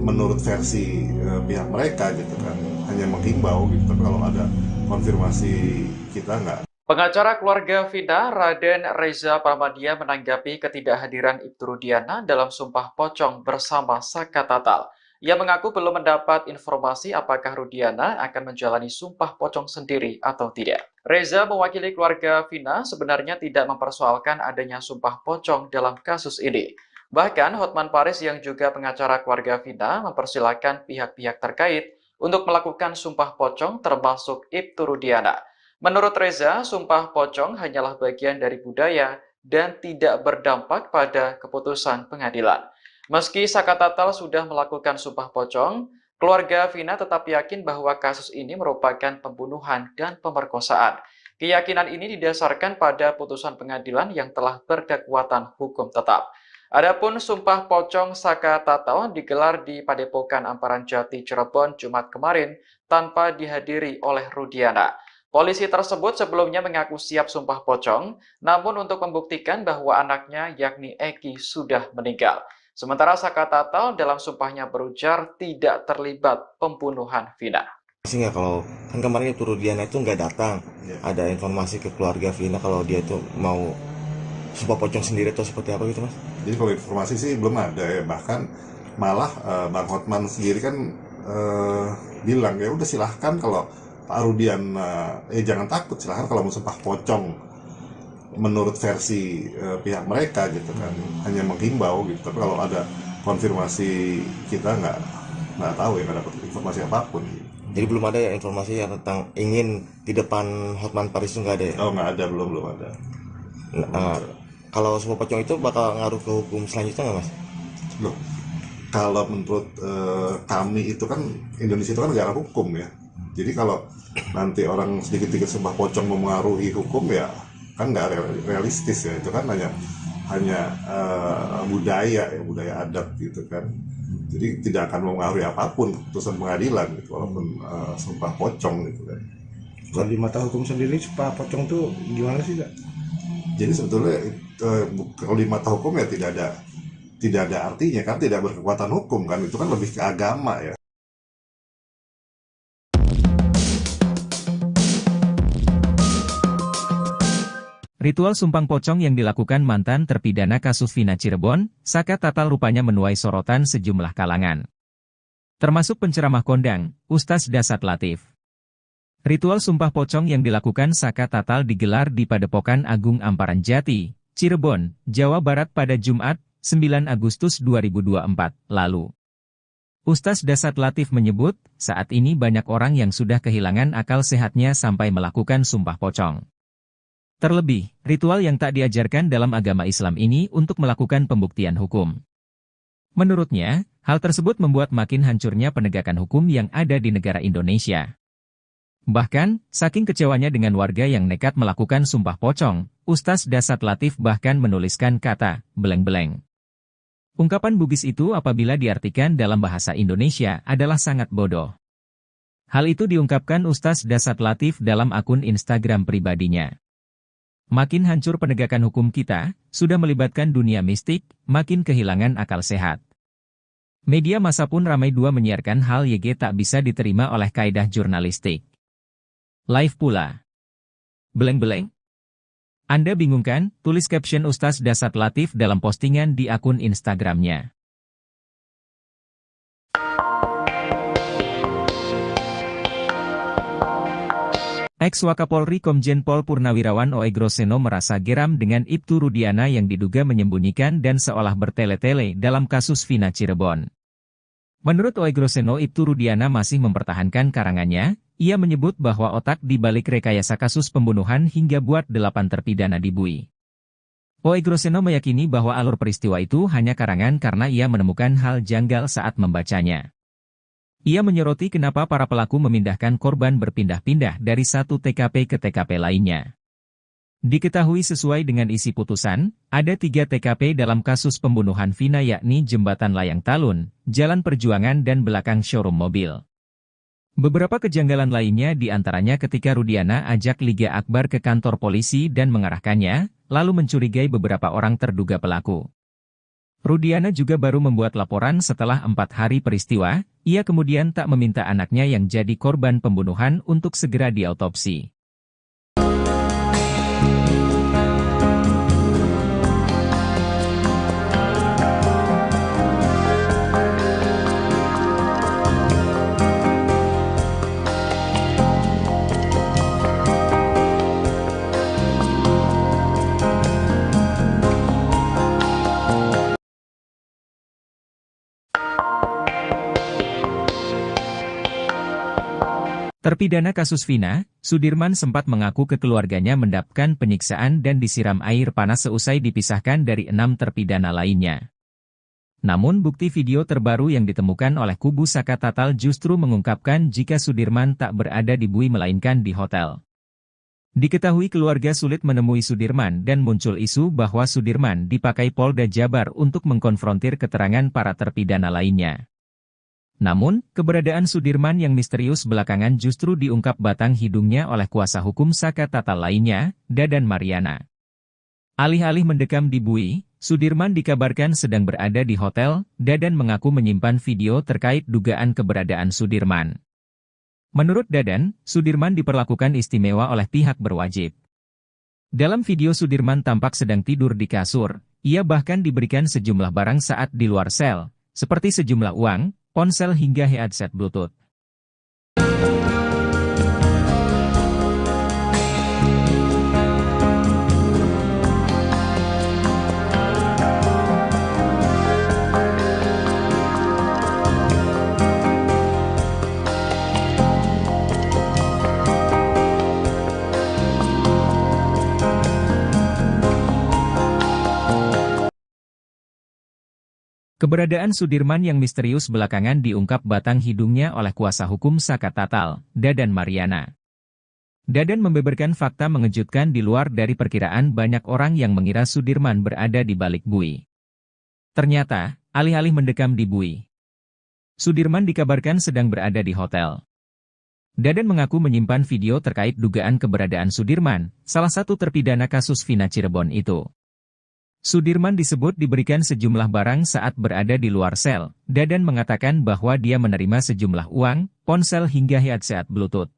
Menurut versi pihak mereka gitu kan, hanya menghimbau gitu, tapi kalau ada konfirmasi kita nggak Pengacara keluarga Vina, Raden Reza Pramadia menanggapi ketidakhadiran Ibtu Rudiana dalam Sumpah Pocong bersama Saka Tatal. Ia mengaku belum mendapat informasi apakah Rudiana akan menjalani Sumpah Pocong sendiri atau tidak. Reza mewakili keluarga Vina sebenarnya tidak mempersoalkan adanya Sumpah Pocong dalam kasus ini. Bahkan Hotman Paris yang juga pengacara keluarga Vina mempersilahkan pihak-pihak terkait untuk melakukan Sumpah Pocong termasuk Ibtu Rudiana. Menurut Reza, Sumpah Pocong hanyalah bagian dari budaya dan tidak berdampak pada keputusan pengadilan. Meski Saka Tatal sudah melakukan Sumpah Pocong, keluarga Vina tetap yakin bahwa kasus ini merupakan pembunuhan dan pemerkosaan. Keyakinan ini didasarkan pada putusan pengadilan yang telah berkekuatan hukum tetap. Adapun Sumpah Pocong Saka Tatal digelar di Padepokan Amparan Jati, Cirebon, Jumat kemarin tanpa dihadiri oleh Rudiana. Polisi tersebut sebelumnya mengaku siap sumpah pocong, namun untuk membuktikan bahwa anaknya yakni Eki sudah meninggal. Sementara Saka Tatal dalam sumpahnya berujar tidak terlibat pembunuhan Vina. Sih nggak, kalau kan kemarin Ibtu Rudiana itu nggak datang, ada informasi ke keluarga Vina kalau dia itu mau sumpah pocong sendiri atau seperti apa gitu mas? Jadi kalau informasi sih belum ada ya, bahkan malah Bang Hotman sendiri kan bilang ya udah silahkan kalau Pak Rudian, jangan takut, silahkan kalau mau sumpah pocong menurut versi pihak mereka gitu kan, hanya menghimbau gitu. Tapi kalau ada konfirmasi kita nggak tahu ya, nggak dapat informasi apapun. Jadi belum ada ya informasi yang tentang ingin di depan Hotman Paris itu nggak ada ya? Oh nggak ada, belum ada. Kalau sumpah pocong itu bakal ngaruh ke hukum selanjutnya nggak mas? Loh, kalau menurut kami itu kan Indonesia itu kan negara hukum ya. Jadi kalau nanti orang sedikit-sedikit sumpah pocong memengaruhi hukum ya kan nggak realistis ya, itu kan hanya budaya adat gitu kan. Jadi tidak akan mempengaruhi apapun keputusan pengadilan gitu, walaupun sumpah pocong gitu kan. Kalau di mata hukum sendiri sumpah pocong tuh gimana sih Kak? Jadi sebetulnya kalau di mata hukum ya tidak ada artinya kan, tidak berkekuatan hukum kan, itu kan lebih ke agama ya. Ritual sumpang pocong yang dilakukan mantan terpidana kasus Vina Cirebon, Saka Tatal rupanya menuai sorotan sejumlah kalangan. Termasuk penceramah kondang, Ustaz Dasat Latif. Ritual sumpah pocong yang dilakukan Saka Tatal digelar di Padepokan Agung Amparan Jati, Cirebon, Jawa Barat pada Jumat, 9 Agustus 2024, lalu. Ustaz Dasat Latif menyebut, saat ini banyak orang yang sudah kehilangan akal sehatnya sampai melakukan sumpah pocong. Terlebih, ritual yang tak diajarkan dalam agama Islam ini untuk melakukan pembuktian hukum. Menurutnya, hal tersebut membuat makin hancurnya penegakan hukum yang ada di negara Indonesia. Bahkan, saking kecewanya dengan warga yang nekat melakukan sumpah pocong, Ustaz Dasat Latif bahkan menuliskan kata, beleng-beleng. Ungkapan Bugis itu apabila diartikan dalam bahasa Indonesia adalah sangat bodoh. Hal itu diungkapkan Ustaz Dasat Latif dalam akun Instagram pribadinya. Makin hancur penegakan hukum kita, sudah melibatkan dunia mistik, makin kehilangan akal sehat. Media massa pun ramai dua menyiarkan hal YG tak bisa diterima oleh kaidah jurnalistik. Live pula. Beleng-beleng? Anda bingung kan? Tulis caption Ustaz Dasat Latif dalam postingan di akun Instagramnya. Ex-Wakapolri Komjen Pol Purnawirawan Oegroseno merasa geram dengan Ibtu Rudiana yang diduga menyembunyikan dan seolah bertele-tele dalam kasus Vina Cirebon. Menurut Oegroseno, Ibtu Rudiana masih mempertahankan karangannya. Ia menyebut bahwa otak di balik rekayasa kasus pembunuhan hingga buat 8 terpidana dibui. Oegroseno meyakini bahwa alur peristiwa itu hanya karangan karena ia menemukan hal janggal saat membacanya. Ia menyoroti kenapa para pelaku memindahkan korban berpindah-pindah dari satu TKP ke TKP lainnya. Diketahui sesuai dengan isi putusan, ada 3 TKP dalam kasus pembunuhan Vina, yakni Jembatan Layang Talun, Jalan Perjuangan dan belakang showroom mobil. Beberapa kejanggalan lainnya diantaranya ketika Rudiana ajak Liga Akbar ke kantor polisi dan mengarahkannya, lalu mencurigai beberapa orang terduga pelaku. Rudiana juga baru membuat laporan setelah 4 hari peristiwa. Ia kemudian tak meminta anaknya yang jadi korban pembunuhan untuk segera diautopsi. Terpidana kasus Vina, Sudirman sempat mengaku ke keluarganya mendapatkan penyiksaan dan disiram air panas seusai dipisahkan dari 6 terpidana lainnya. Namun bukti video terbaru yang ditemukan oleh kubu Saka Tatal justru mengungkapkan jika Sudirman tak berada di Bui melainkan di hotel. Diketahui keluarga sulit menemui Sudirman dan muncul isu bahwa Sudirman dipakai Polda Jabar untuk mengkonfrontir keterangan para terpidana lainnya. Namun, keberadaan Sudirman yang misterius belakangan justru diungkap batang hidungnya oleh kuasa hukum Saka Tatal lainnya, Dadan Mariana. Alih-alih mendekam di Bui, Sudirman dikabarkan sedang berada di hotel. Dadan mengaku menyimpan video terkait dugaan keberadaan Sudirman. Menurut Dadan, Sudirman diperlakukan istimewa oleh pihak berwajib. Dalam video Sudirman tampak sedang tidur di kasur, ia bahkan diberikan sejumlah barang saat di luar sel, seperti sejumlah uang, ponsel hingga headset Bluetooth. Keberadaan Sudirman yang misterius belakangan diungkap batang hidungnya oleh kuasa hukum Saka Tatal, Dadan Mariana. Dadan membeberkan fakta mengejutkan di luar dari perkiraan banyak orang yang mengira Sudirman berada di balik Bui. Ternyata, alih-alih mendekam di Bui, Sudirman dikabarkan sedang berada di hotel. Dadan mengaku menyimpan video terkait dugaan keberadaan Sudirman, salah satu terpidana kasus Vina Cirebon itu. Sudirman disebut diberikan sejumlah barang saat berada di luar sel. Dadan mengatakan bahwa dia menerima sejumlah uang, ponsel hingga headset Bluetooth.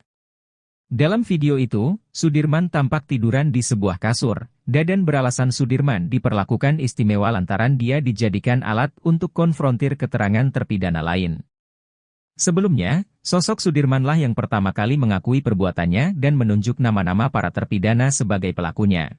Dalam video itu, Sudirman tampak tiduran di sebuah kasur. Dadan beralasan Sudirman diperlakukan istimewa lantaran dia dijadikan alat untuk konfrontir keterangan terpidana lain. Sebelumnya, sosok Sudirmanlah yang pertama kali mengakui perbuatannya dan menunjuk nama-nama para terpidana sebagai pelakunya.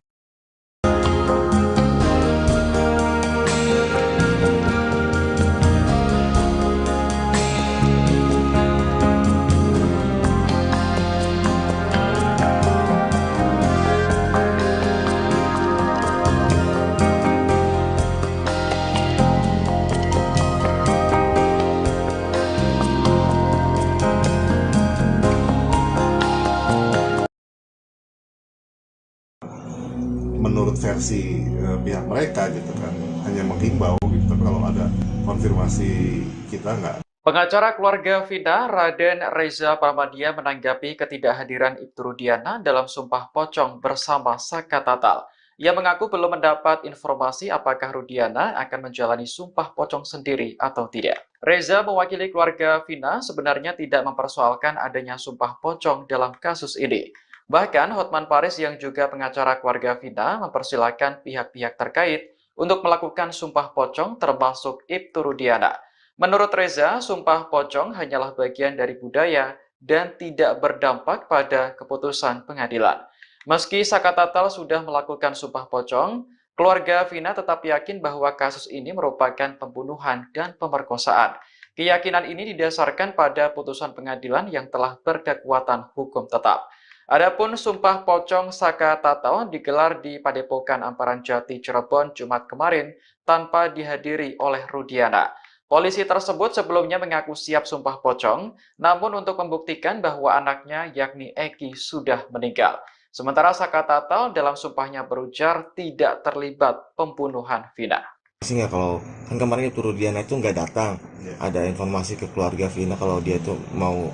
Menurut versi pihak mereka gitu kan, hanya menghimbau gitu, tapi kalau ada konfirmasi kita nggak. Pengacara keluarga Vina, Raden Reza Pramadia menanggapi ketidakhadiran Ibtu Rudiana dalam Sumpah Pocong bersama Saka Tatal. Ia mengaku belum mendapat informasi apakah Rudiana akan menjalani Sumpah Pocong sendiri atau tidak. Reza mewakili keluarga Vina sebenarnya tidak mempersoalkan adanya Sumpah Pocong dalam kasus ini. Bahkan Hotman Paris yang juga pengacara keluarga Vina mempersilahkan pihak-pihak terkait untuk melakukan Sumpah Pocong termasuk Ibtu Rudiana. Menurut Reza, Sumpah Pocong hanyalah bagian dari budaya dan tidak berdampak pada keputusan pengadilan. Meski Saka Tatal sudah melakukan Sumpah Pocong, keluarga Vina tetap yakin bahwa kasus ini merupakan pembunuhan dan pemerkosaan. Keyakinan ini didasarkan pada putusan pengadilan yang telah berkekuatan hukum tetap. Adapun Sumpah Pocong Saka Tatal digelar di Padepokan Amparan Jati, Cirebon, Jumat kemarin tanpa dihadiri oleh Rudiana. Polisi tersebut sebelumnya mengaku siap Sumpah Pocong, namun untuk membuktikan bahwa anaknya yakni Eki sudah meninggal. Sementara Saka Tatal dalam sumpahnya berujar tidak terlibat pembunuhan Vina. Sehingga kalau kan kemarin Ibtu Rudiana itu nggak datang, ada informasi ke keluarga Vina kalau dia itu mau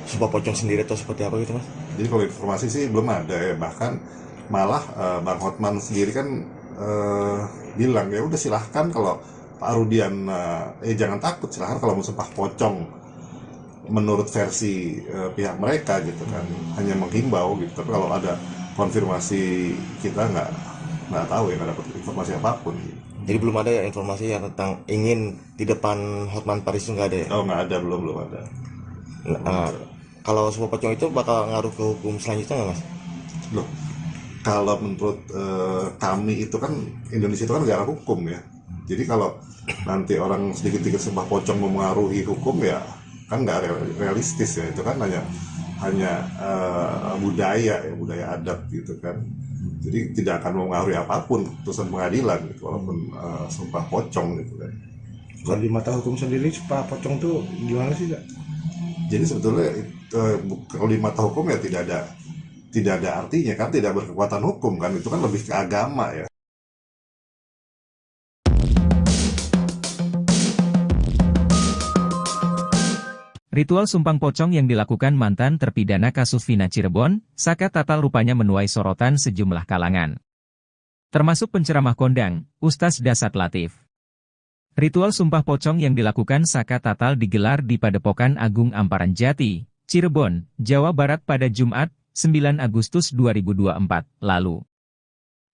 Sumpah Pocong sendiri atau seperti apa gitu mas? Jadi kalau informasi sih belum ada ya, bahkan malah Bang Hotman sendiri kan bilang ya udah silahkan kalau Pak Rudian jangan takut, silahkan kalau mau Sumpah Pocong menurut versi pihak mereka gitu kan, hanya menghimbau gitu, tapi kalau ada konfirmasi kita nggak tahu ya, nggak dapat informasi apapun gitu. Jadi belum ada ya informasi yang tentang ingin di depan Hotman Paris itu nggak ada ya? Oh nggak ada, belum ada. Kalau Sumpah Pocong itu bakal ngaruh ke hukum selanjutnya nggak mas? Loh, kalau menurut kami itu kan Indonesia itu kan negara hukum ya. Jadi kalau nanti orang sedikit-sedikit Sumpah Pocong memengaruhi hukum ya kan nggak realistis ya, itu kan hanya budaya adat gitu kan. Jadi tidak akan mempengaruhi apapun putusan pengadilan gitu, walaupun sumpah pocong gitu kan. Kalau di mata hukum sendiri sumpah pocong tuh gimana sih, Kak? Jadi sebetulnya kalau di mata hukum ya tidak ada artinya kan, tidak berkekuatan hukum kan, itu kan lebih ke agama ya. Ritual sumpang pocong yang dilakukan mantan terpidana kasus Vina Cirebon, Saka Tatal rupanya menuai sorotan sejumlah kalangan. Termasuk penceramah kondang, Ustaz Dasat Latif. Ritual sumpah pocong yang dilakukan Saka Tatal digelar di Padepokan Agung Amparan Jati, Cirebon, Jawa Barat pada Jumat, 9 Agustus 2024, lalu.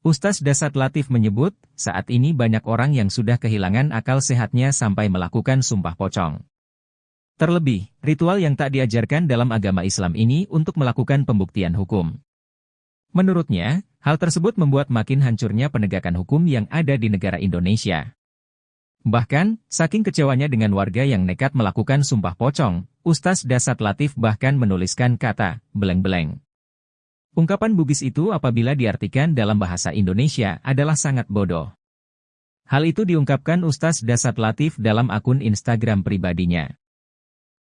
Ustaz Dasat Latif menyebut, saat ini banyak orang yang sudah kehilangan akal sehatnya sampai melakukan sumpah pocong. Terlebih, ritual yang tak diajarkan dalam agama Islam ini untuk melakukan pembuktian hukum. Menurutnya, hal tersebut membuat makin hancurnya penegakan hukum yang ada di negara Indonesia. Bahkan, saking kecewanya dengan warga yang nekat melakukan sumpah pocong, Ustaz Dasat Latif bahkan menuliskan kata, beleng-beleng. Ungkapan bugis itu apabila diartikan dalam bahasa Indonesia adalah sangat bodoh. Hal itu diungkapkan Ustaz Dasat Latif dalam akun Instagram pribadinya.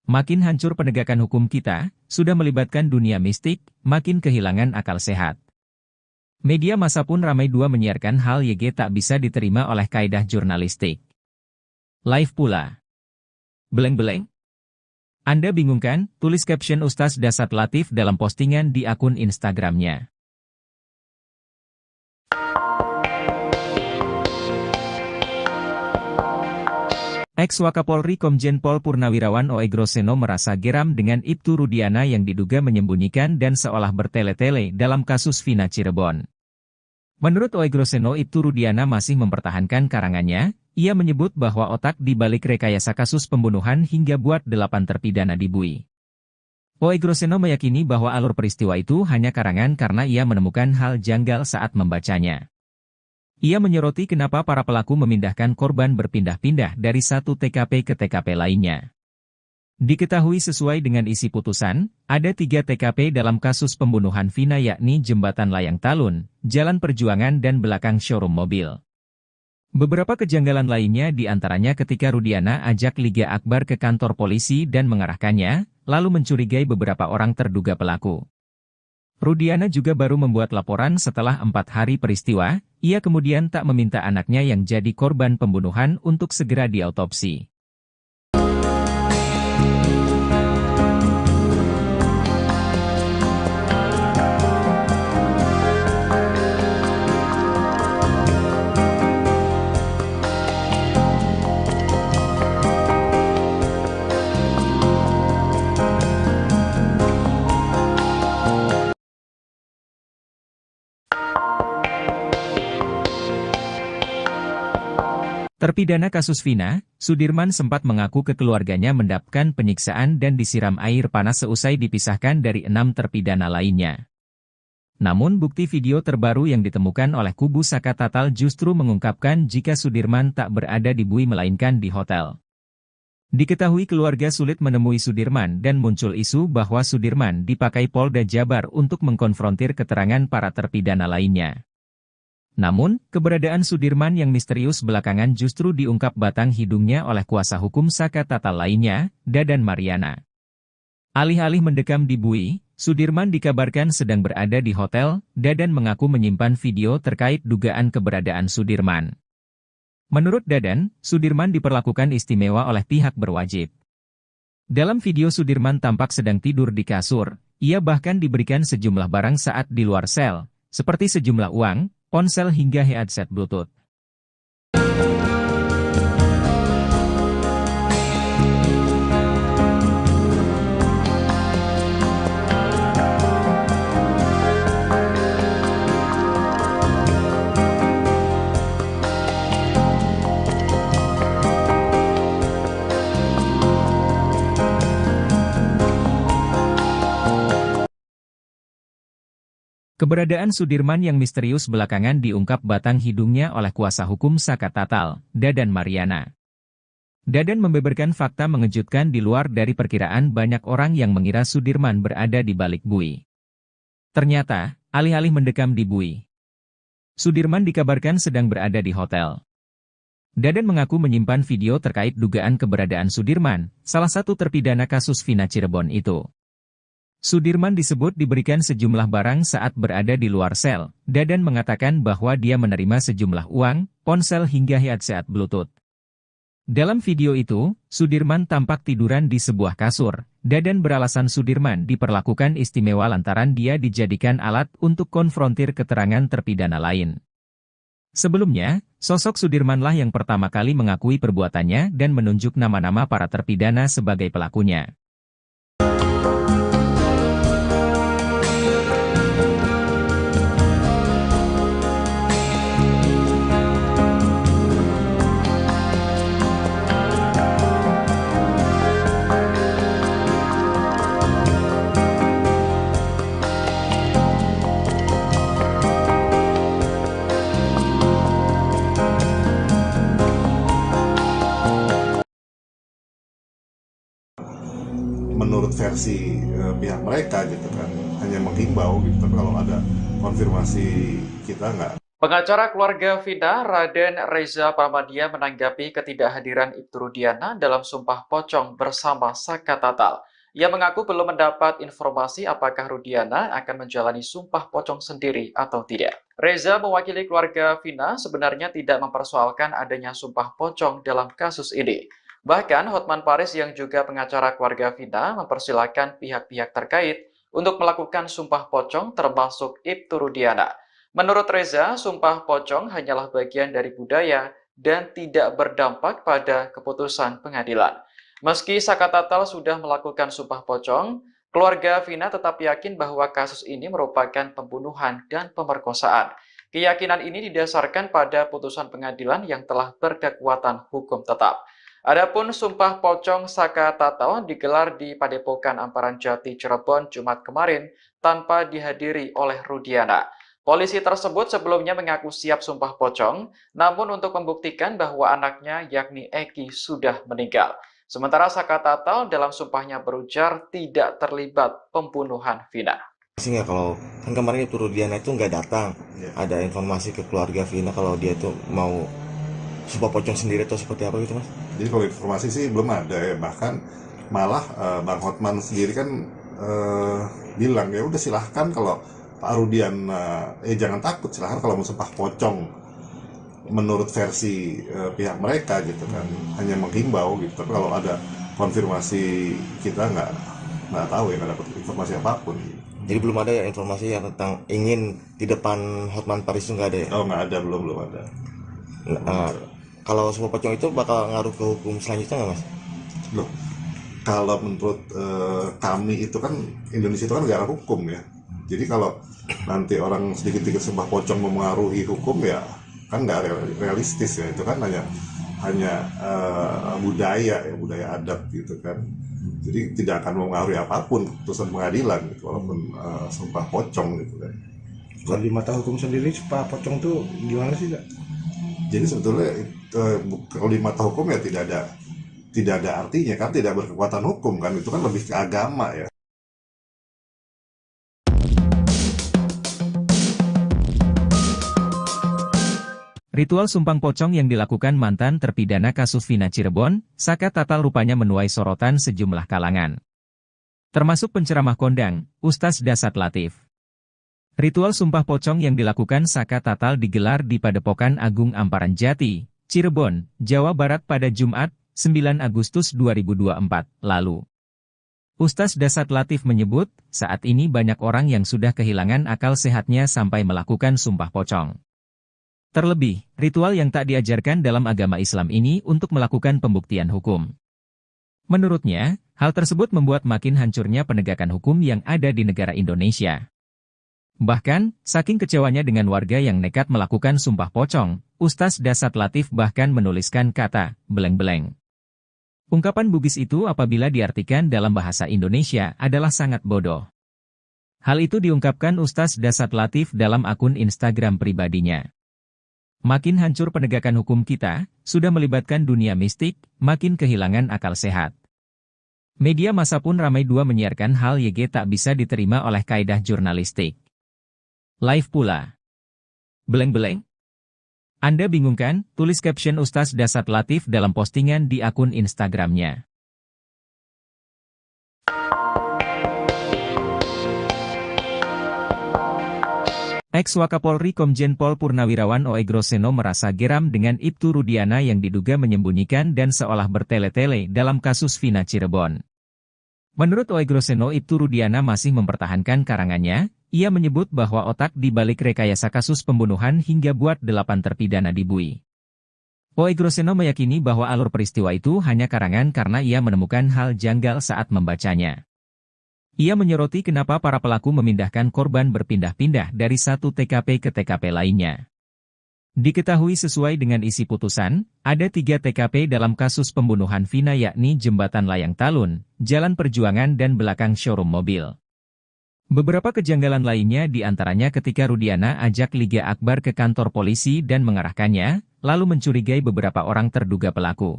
Makin hancur penegakan hukum kita, sudah melibatkan dunia mistik, makin kehilangan akal sehat. Media massa pun ramai dua menyiarkan hal YG tak bisa diterima oleh kaidah jurnalistik. Live pula. Beleng-beleng. Anda bingung kan? Tulis caption Ustaz Dasat Latif dalam postingan di akun Instagramnya. Ex-Wakapolri Komjen Pol Purnawirawan Oegroseno merasa geram dengan Ibtu Rudiana yang diduga menyembunyikan dan seolah bertele-tele dalam kasus Vina Cirebon. Menurut Oegroseno, Ibtu Rudiana masih mempertahankan karangannya. Ia menyebut bahwa otak di balik rekayasa kasus pembunuhan hingga buat 8 terpidana dibui. Oegroseno meyakini bahwa alur peristiwa itu hanya karangan karena ia menemukan hal janggal saat membacanya. Ia menyoroti kenapa para pelaku memindahkan korban berpindah-pindah dari satu TKP ke TKP lainnya. Diketahui sesuai dengan isi putusan, ada 3 TKP dalam kasus pembunuhan Vina, yakni Jembatan Layang Talun, Jalan Perjuangan dan belakang showroom mobil. Beberapa kejanggalan lainnya diantaranya ketika Rudiana ajak Liga Akbar ke kantor polisi dan mengarahkannya, lalu mencurigai beberapa orang terduga pelaku. Rudiana juga baru membuat laporan setelah 4 hari peristiwa. Ia kemudian tak meminta anaknya yang jadi korban pembunuhan untuk segera diautopsi. Terpidana kasus Vina, Sudirman sempat mengaku ke keluarganya mendapatkan penyiksaan dan disiram air panas seusai dipisahkan dari 6 terpidana lainnya. Namun bukti video terbaru yang ditemukan oleh kubu Saka Tatal justru mengungkapkan jika Sudirman tak berada di Bui melainkan di hotel. Diketahui keluarga sulit menemui Sudirman dan muncul isu bahwa Sudirman dipakai Polda Jabar untuk mengkonfrontir keterangan para terpidana lainnya. Namun, keberadaan Sudirman yang misterius belakangan justru diungkap batang hidungnya oleh kuasa hukum Saka Tatal lainnya, Dadan Mariana. Alih-alih mendekam di Bui, Sudirman dikabarkan sedang berada di hotel. Dadan mengaku menyimpan video terkait dugaan keberadaan Sudirman. Menurut Dadan, Sudirman diperlakukan istimewa oleh pihak berwajib. Dalam video Sudirman tampak sedang tidur di kasur. Ia bahkan diberikan sejumlah barang saat di luar sel, seperti sejumlah uang, ponsel hingga headset Bluetooth. Keberadaan Sudirman yang misterius belakangan diungkap batang hidungnya oleh kuasa hukum Saka Tatal, Dadan Mariana. Dadan membeberkan fakta mengejutkan di luar dari perkiraan banyak orang yang mengira Sudirman berada di balik bui. Ternyata, alih-alih mendekam di bui, Sudirman dikabarkan sedang berada di hotel. Dadan mengaku menyimpan video terkait dugaan keberadaan Sudirman, salah satu terpidana kasus Vina Cirebon itu. Sudirman disebut diberikan sejumlah barang saat berada di luar sel. Dadan mengatakan bahwa dia menerima sejumlah uang, ponsel hingga headset Bluetooth. Dalam video itu, Sudirman tampak tiduran di sebuah kasur. Dadan beralasan Sudirman diperlakukan istimewa lantaran dia dijadikan alat untuk konfrontir keterangan terpidana lain. Sebelumnya, sosok Sudirmanlah yang pertama kali mengakui perbuatannya dan menunjuk nama-nama para terpidana sebagai pelakunya. Menurut versi pihak mereka gitu kan, hanya menghimbau gitu, tapi kalau ada konfirmasi kita nggak. Pengacara keluarga Vina, Raden Reza Pramadia menanggapi ketidakhadiran Ibtu Rudiana dalam sumpah pocong bersama Saka Tatal. Ia mengaku belum mendapat informasi apakah Rudiana akan menjalani sumpah pocong sendiri atau tidak. Reza mewakili keluarga Vina sebenarnya tidak mempersoalkan adanya sumpah pocong dalam kasus ini. Bahkan Hotman Paris yang juga pengacara keluarga Vina mempersilahkan pihak-pihak terkait untuk melakukan sumpah pocong termasuk Ibtu Rudiana. Menurut Reza, sumpah pocong hanyalah bagian dari budaya dan tidak berdampak pada keputusan pengadilan. Meski Saka Tatal sudah melakukan sumpah pocong, keluarga Vina tetap yakin bahwa kasus ini merupakan pembunuhan dan pemerkosaan. Keyakinan ini didasarkan pada putusan pengadilan yang telah berkekuatan hukum tetap. Adapun sumpah pocong Saka Tatal digelar di Padepokan Amparan Jati, Cirebon, Jumat kemarin tanpa dihadiri oleh Rudiana. Polisi tersebut sebelumnya mengaku siap sumpah pocong, namun untuk membuktikan bahwa anaknya yakni Eki sudah meninggal. Sementara Saka Tatal dalam sumpahnya berujar tidak terlibat pembunuhan Vina. Sehingga kalau kan kemarin Ibtu Rudiana itu nggak datang, ada informasi ke keluarga Vina kalau dia itu mau sumpah pocong sendiri atau seperti apa gitu mas? Jadi kalau informasi sih belum ada ya, bahkan malah Bang Hotman sendiri kan bilang ya udah silahkan kalau Pak Rudian jangan takut, silahkan kalau mau sumpah pocong menurut versi pihak mereka gitu kan, hanya menghimbau gitu, tapi kalau ada konfirmasi kita nggak tahu ya, nggak dapat informasi apapun. Jadi belum ada ya informasi yang tentang ingin di depan Hotman Paris itu nggak ada ya? Oh nggak ada, belum ada. Kalau sumpah pocong itu bakal ngaruh ke hukum selanjutnya nggak mas? Loh, kalau menurut kami itu kan Indonesia itu kan negara hukum ya. Jadi kalau nanti orang sedikit-sedikit sumpah pocong memengaruhi hukum ya kan nggak realistis ya, itu kan hanya budaya adat gitu kan. Jadi tidak akan mempengaruhi apapun putusan pengadilan gitu, walaupun sumpah pocong gitu kan. Kalau di mata hukum sendiri sumpah pocong tuh gimana sih Kak? Jadi sebetulnya kalau di mata hukum ya tidak ada artinya kan, tidak berkekuatan hukum kan, itu kan lebih ke agama ya. Ritual sumpang pocong yang dilakukan mantan terpidana kasus Vina Cirebon, Saka Tatal rupanya menuai sorotan sejumlah kalangan. Termasuk penceramah kondang, Ustaz Dasat Latif. Ritual sumpah pocong yang dilakukan Saka Tatal digelar di Padepokan Agung Amparan Jati, Cirebon, Jawa Barat pada Jumat, 9 Agustus 2024, lalu. Ustaz Dasat Latif menyebut, saat ini banyak orang yang sudah kehilangan akal sehatnya sampai melakukan sumpah pocong. Terlebih, ritual yang tak diajarkan dalam agama Islam ini untuk melakukan pembuktian hukum. Menurutnya, hal tersebut membuat makin hancurnya penegakan hukum yang ada di negara Indonesia. Bahkan, saking kecewanya dengan warga yang nekat melakukan sumpah pocong, Ustaz Dasat Latif bahkan menuliskan kata, beleng-beleng. Ungkapan Bugis itu apabila diartikan dalam bahasa Indonesia adalah sangat bodoh. Hal itu diungkapkan Ustaz Dasat Latif dalam akun Instagram pribadinya. Makin hancur penegakan hukum kita, sudah melibatkan dunia mistik, makin kehilangan akal sehat. Media massa pun ramai dua menyiarkan hal YG tak bisa diterima oleh kaidah jurnalistik. Live pula. Beleng-beleng? Anda bingung kan? Tulis caption Ustaz Dasat Latif dalam postingan di akun Instagramnya. Ex-Wakapolri Komjen Pol Purnawirawan Oegroseno merasa geram dengan Ibtu Rudiana yang diduga menyembunyikan dan seolah bertele-tele dalam kasus Vina Cirebon. Menurut Oegroseno, Ibtu Rudiana masih mempertahankan karangannya. Ia menyebut bahwa otak di balik rekayasa kasus pembunuhan hingga buat 8 terpidana dibui. Oegroseno meyakini bahwa alur peristiwa itu hanya karangan karena ia menemukan hal janggal saat membacanya. Ia menyoroti kenapa para pelaku memindahkan korban berpindah-pindah dari satu TKP ke TKP lainnya. Diketahui sesuai dengan isi putusan, ada 3 TKP dalam kasus pembunuhan Vina, yakni Jembatan Layang Talun, Jalan Perjuangan dan belakang showroom mobil. Beberapa kejanggalan lainnya diantaranya ketika Rudiana ajak Liga Akbar ke kantor polisi dan mengarahkannya, lalu mencurigai beberapa orang terduga pelaku.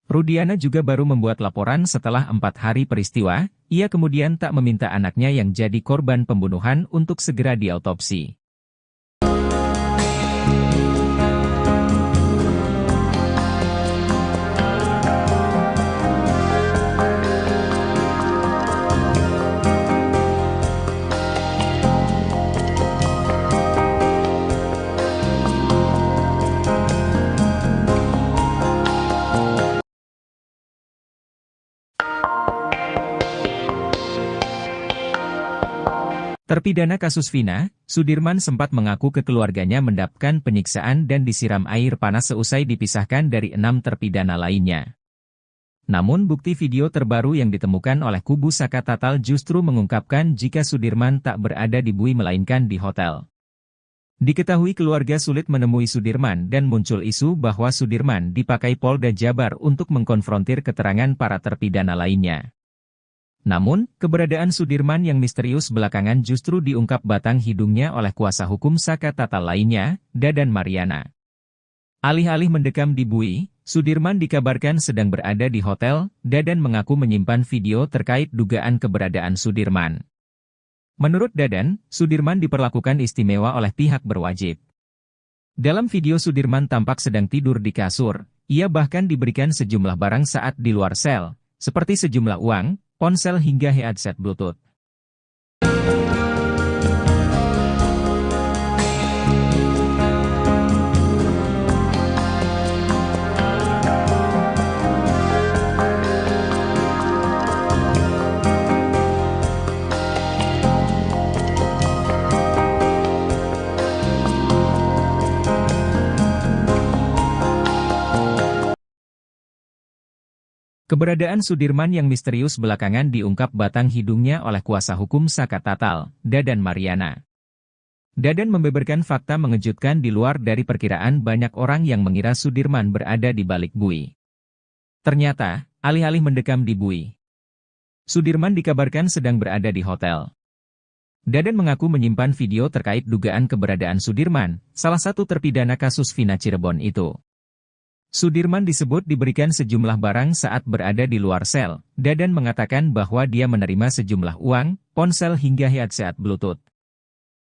Rudiana juga baru membuat laporan setelah 4 hari peristiwa. Ia kemudian tak meminta anaknya yang jadi korban pembunuhan untuk segera diautopsi. Terpidana kasus Vina, Sudirman sempat mengaku ke keluarganya mendapatkan penyiksaan dan disiram air panas seusai dipisahkan dari 6 terpidana lainnya. Namun bukti video terbaru yang ditemukan oleh kubu Saka Tatal justru mengungkapkan jika Sudirman tak berada di Bui melainkan di hotel. Diketahui keluarga sulit menemui Sudirman dan muncul isu bahwa Sudirman dipakai Polda Jabar untuk mengkonfrontir keterangan para terpidana lainnya. Namun, keberadaan Sudirman yang misterius belakangan justru diungkap batang hidungnya oleh kuasa hukum Saka Tatal lainnya, Dadan Mariana. Alih-alih mendekam di Bui, Sudirman dikabarkan sedang berada di hotel. Dadan mengaku menyimpan video terkait dugaan keberadaan Sudirman. Menurut Dadan, Sudirman diperlakukan istimewa oleh pihak berwajib. Dalam video Sudirman tampak sedang tidur di kasur. Ia bahkan diberikan sejumlah barang saat di luar sel, seperti sejumlah uang, ponsel hingga headset Bluetooth. Keberadaan Sudirman yang misterius belakangan diungkap batang hidungnya oleh kuasa hukum Saka Tatal, Dadan Mariana. Dadan membeberkan fakta mengejutkan di luar dari perkiraan banyak orang yang mengira Sudirman berada di balik Bui. Ternyata, alih-alih mendekam di Bui, Sudirman dikabarkan sedang berada di hotel. Dadan mengaku menyimpan video terkait dugaan keberadaan Sudirman, salah satu terpidana kasus Vina Cirebon itu. Sudirman disebut diberikan sejumlah barang saat berada di luar sel. Dadan mengatakan bahwa dia menerima sejumlah uang, ponsel hingga headset Bluetooth.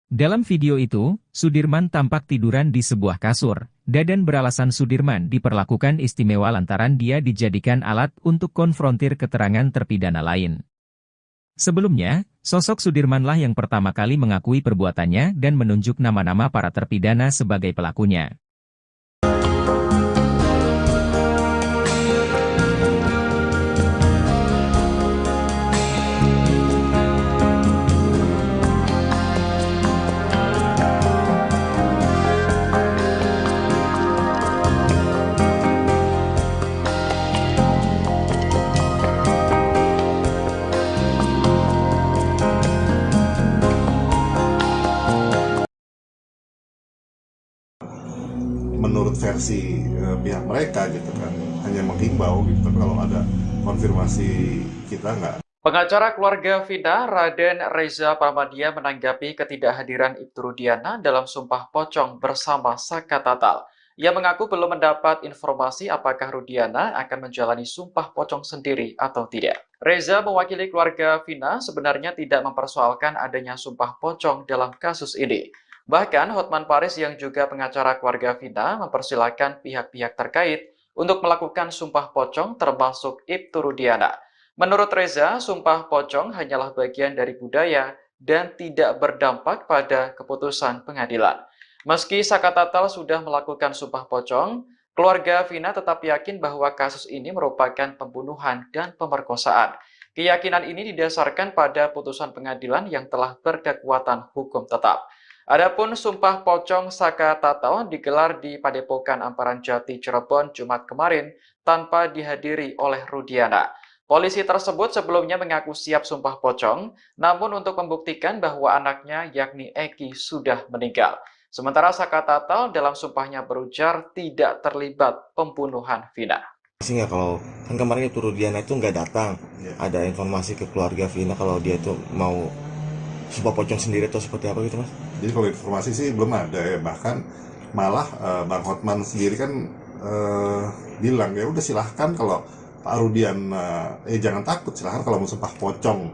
Dalam video itu, Sudirman tampak tiduran di sebuah kasur. Dadan beralasan Sudirman diperlakukan istimewa lantaran dia dijadikan alat untuk konfrontir keterangan terpidana lain. Sebelumnya, sosok Sudirmanlah yang pertama kali mengakui perbuatannya dan menunjuk nama-nama para terpidana sebagai pelakunya. Menurut versi pihak mereka gitu kan, hanya menghimbau gitu, tapi kalau ada konfirmasi kita nggak Pengacara keluarga Vina, Raden Reza Pramadia menanggapi ketidakhadiran Ibtu Rudiana dalam sumpah pocong bersama Saka Tatal. Ia mengaku belum mendapat informasi apakah Rudiana akan menjalani sumpah pocong sendiri atau tidak. Reza mewakili keluarga Vina sebenarnya tidak mempersoalkan adanya sumpah pocong dalam kasus ini. Bahkan Hotman Paris yang juga pengacara keluarga Vina mempersilahkan pihak-pihak terkait untuk melakukan sumpah pocong termasuk Ibtu Rudiana. Menurut Reza, sumpah pocong hanyalah bagian dari budaya dan tidak berdampak pada keputusan pengadilan. Meski Saka Tatal sudah melakukan sumpah pocong, keluarga Vina tetap yakin bahwa kasus ini merupakan pembunuhan dan pemerkosaan. Keyakinan ini didasarkan pada putusan pengadilan yang telah berkekuatan hukum tetap. Adapun sumpah pocong Saka Tatal digelar di Padepokan Amparan Jati, Cirebon, Jumat kemarin tanpa dihadiri oleh Rudiana. Polisi tersebut sebelumnya mengaku siap sumpah pocong, namun untuk membuktikan bahwa anaknya yakni Eki sudah meninggal. Sementara Saka Tatal dalam sumpahnya berujar tidak terlibat pembunuhan Vina. Sehingga kalau kan kemarin itu Rudiana itu nggak datang, ada informasi ke keluarga Vina kalau dia itu mau sumpah pocong sendiri atau seperti apa gitu mas? Jadi kalau informasi sih belum ada ya, bahkan malah Bang Hotman sendiri kan bilang ya udah silahkan kalau Pak Rudian, jangan takut, silahkan kalau mau sumpah pocong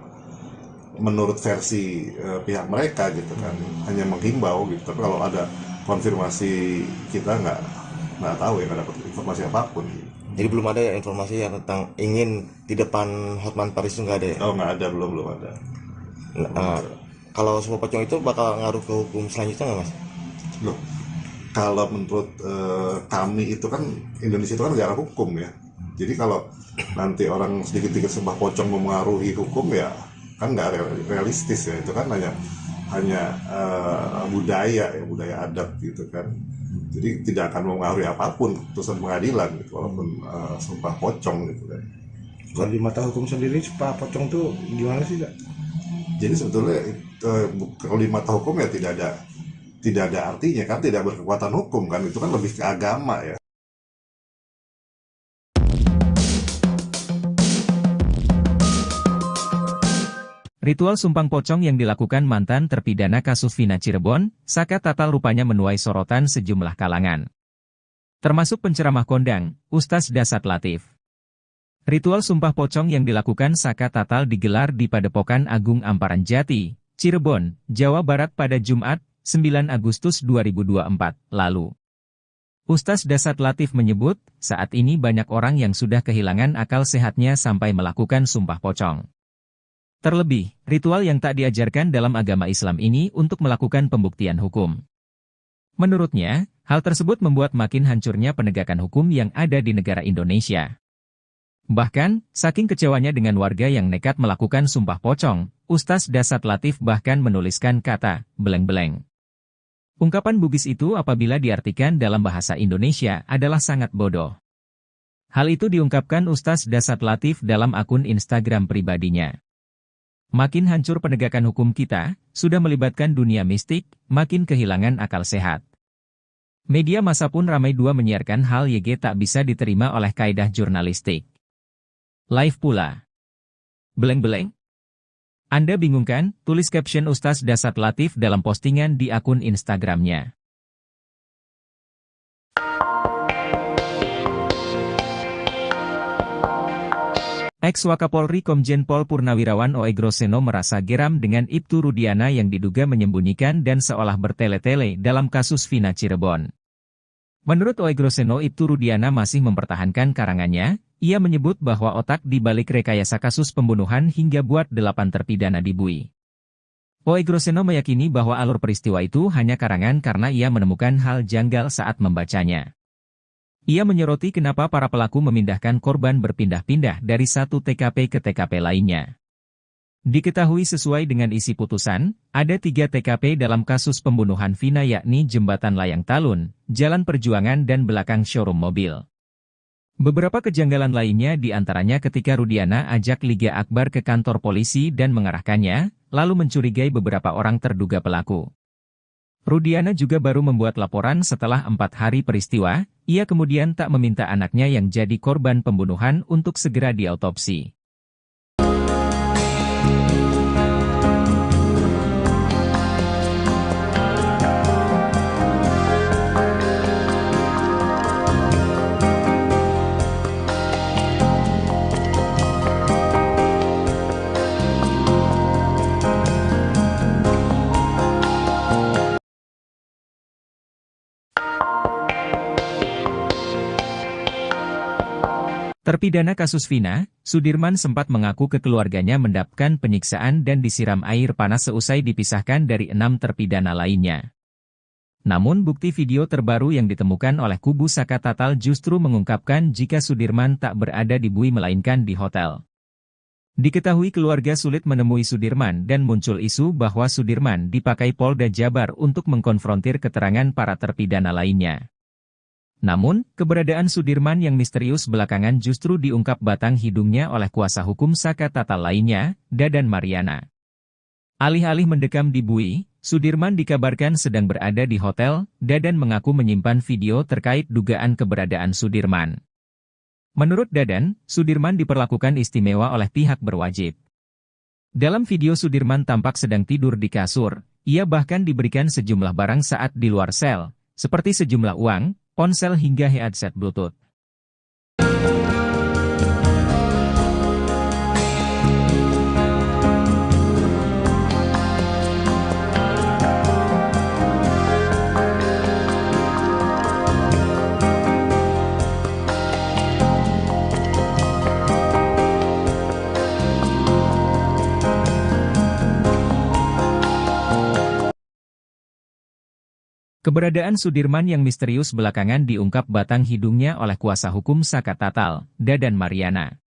menurut versi pihak mereka gitu kan, hanya menghimbau gitu. Tapi kalau ada konfirmasi kita nggak tahu ya, nggak dapat informasi apapun. Jadi belum ada ya informasi yang tentang ingin di depan Hotman Paris itu nggak ada ya? Oh nggak ada, belum ada. Kalau sumpah pocong itu bakal ngaruh ke hukum selanjutnya nggak mas? Loh, kalau menurut kami itu kan Indonesia itu kan negara hukum ya. Jadi kalau nanti orang sedikit-sedikit sumpah pocong memengaruhi hukum ya kan nggak realistis ya, itu kan hanya budaya ya, budaya adat gitu kan. Jadi tidak akan mempengaruhi apapun putusan pengadilan gitu, walaupun sumpah pocong gitu kan. Kalau di mata hukum sendiri sumpah pocong tuh gimana sih Kak? Jadi sebetulnya kalau di mata hukum ya tidak ada artinya kan, tidak berkekuatan hukum kan, itu kan lebih ke agama ya. Ritual sumpang pocong yang dilakukan mantan terpidana kasus Vina Cirebon, Saka Tatal rupanya menuai sorotan sejumlah kalangan. Termasuk penceramah kondang, Ustaz Dasat Latif. Ritual sumpah pocong yang dilakukan Saka Tatal digelar di Padepokan Agung Amparan Jati, Cirebon, Jawa Barat pada Jumat, 9 Agustus 2024, lalu. Ustaz Dasat Latif menyebut, saat ini banyak orang yang sudah kehilangan akal sehatnya sampai melakukan sumpah pocong. Terlebih, ritual yang tak diajarkan dalam agama Islam ini untuk melakukan pembuktian hukum. Menurutnya, hal tersebut membuat makin hancurnya penegakan hukum yang ada di negara Indonesia. Bahkan, saking kecewanya dengan warga yang nekat melakukan sumpah pocong, Ustaz Dasat Latif bahkan menuliskan kata, beleng-beleng. Ungkapan bugis itu apabila diartikan dalam bahasa Indonesia adalah sangat bodoh. Hal itu diungkapkan Ustaz Dasat Latif dalam akun Instagram pribadinya. Makin hancur penegakan hukum kita, sudah melibatkan dunia mistik, makin kehilangan akal sehat. Media massa pun ramai dua menyiarkan hal YG tak bisa diterima oleh kaidah jurnalistik. Live pula. Beleng-beleng? Anda bingung kan? Tulis caption Ustaz Dasat Latif dalam postingan di akun Instagramnya. Ex-Wakapolri Komjen Pol Purnawirawan Oegroseno merasa geram dengan Ibtu Rudiana yang diduga menyembunyikan dan seolah bertele-tele dalam kasus Vina Cirebon. Menurut Oegroseno, Ibtu Rudiana masih mempertahankan karangannya. Ia menyebut bahwa otak di balik rekayasa kasus pembunuhan hingga buat 8 terpidana dibui. Oegroseno meyakini bahwa alur peristiwa itu hanya karangan karena ia menemukan hal janggal saat membacanya. Ia menyoroti kenapa para pelaku memindahkan korban berpindah-pindah dari satu TKP ke TKP lainnya. Diketahui sesuai dengan isi putusan, ada 3 TKP dalam kasus pembunuhan Vina, yakni Jembatan Layang Talun, Jalan Perjuangan dan belakang showroom mobil. Beberapa kejanggalan lainnya diantaranya ketika Rudiana ajak Liga Akbar ke kantor polisi dan mengarahkannya, lalu mencurigai beberapa orang terduga pelaku. Rudiana juga baru membuat laporan setelah 4 hari peristiwa. Ia kemudian tak meminta anaknya yang jadi korban pembunuhan untuk segera diautopsi. Terpidana kasus Vina, Sudirman sempat mengaku ke keluarganya mendapatkan penyiksaan dan disiram air panas seusai dipisahkan dari 6 terpidana lainnya. Namun bukti video terbaru yang ditemukan oleh kubu Saka Tatal justru mengungkapkan jika Sudirman tak berada di Bui melainkan di hotel. Diketahui keluarga sulit menemui Sudirman dan muncul isu bahwa Sudirman dipakai Polda Jabar untuk mengkonfrontir keterangan para terpidana lainnya. Namun, keberadaan Sudirman yang misterius belakangan justru diungkap batang hidungnya oleh kuasa hukum Saka Tatal lainnya, Dadan Mariana. Alih-alih mendekam di Bui, Sudirman dikabarkan sedang berada di hotel. Dadan mengaku menyimpan video terkait dugaan keberadaan Sudirman. Menurut Dadan, Sudirman diperlakukan istimewa oleh pihak berwajib. Dalam video Sudirman tampak sedang tidur di kasur, ia bahkan diberikan sejumlah barang saat di luar sel, seperti sejumlah uang, ponsel hingga headset Bluetooth. Keberadaan Sudirman yang misterius belakangan diungkap batang hidungnya oleh kuasa hukum Saka Tatal, Dadan Mariana.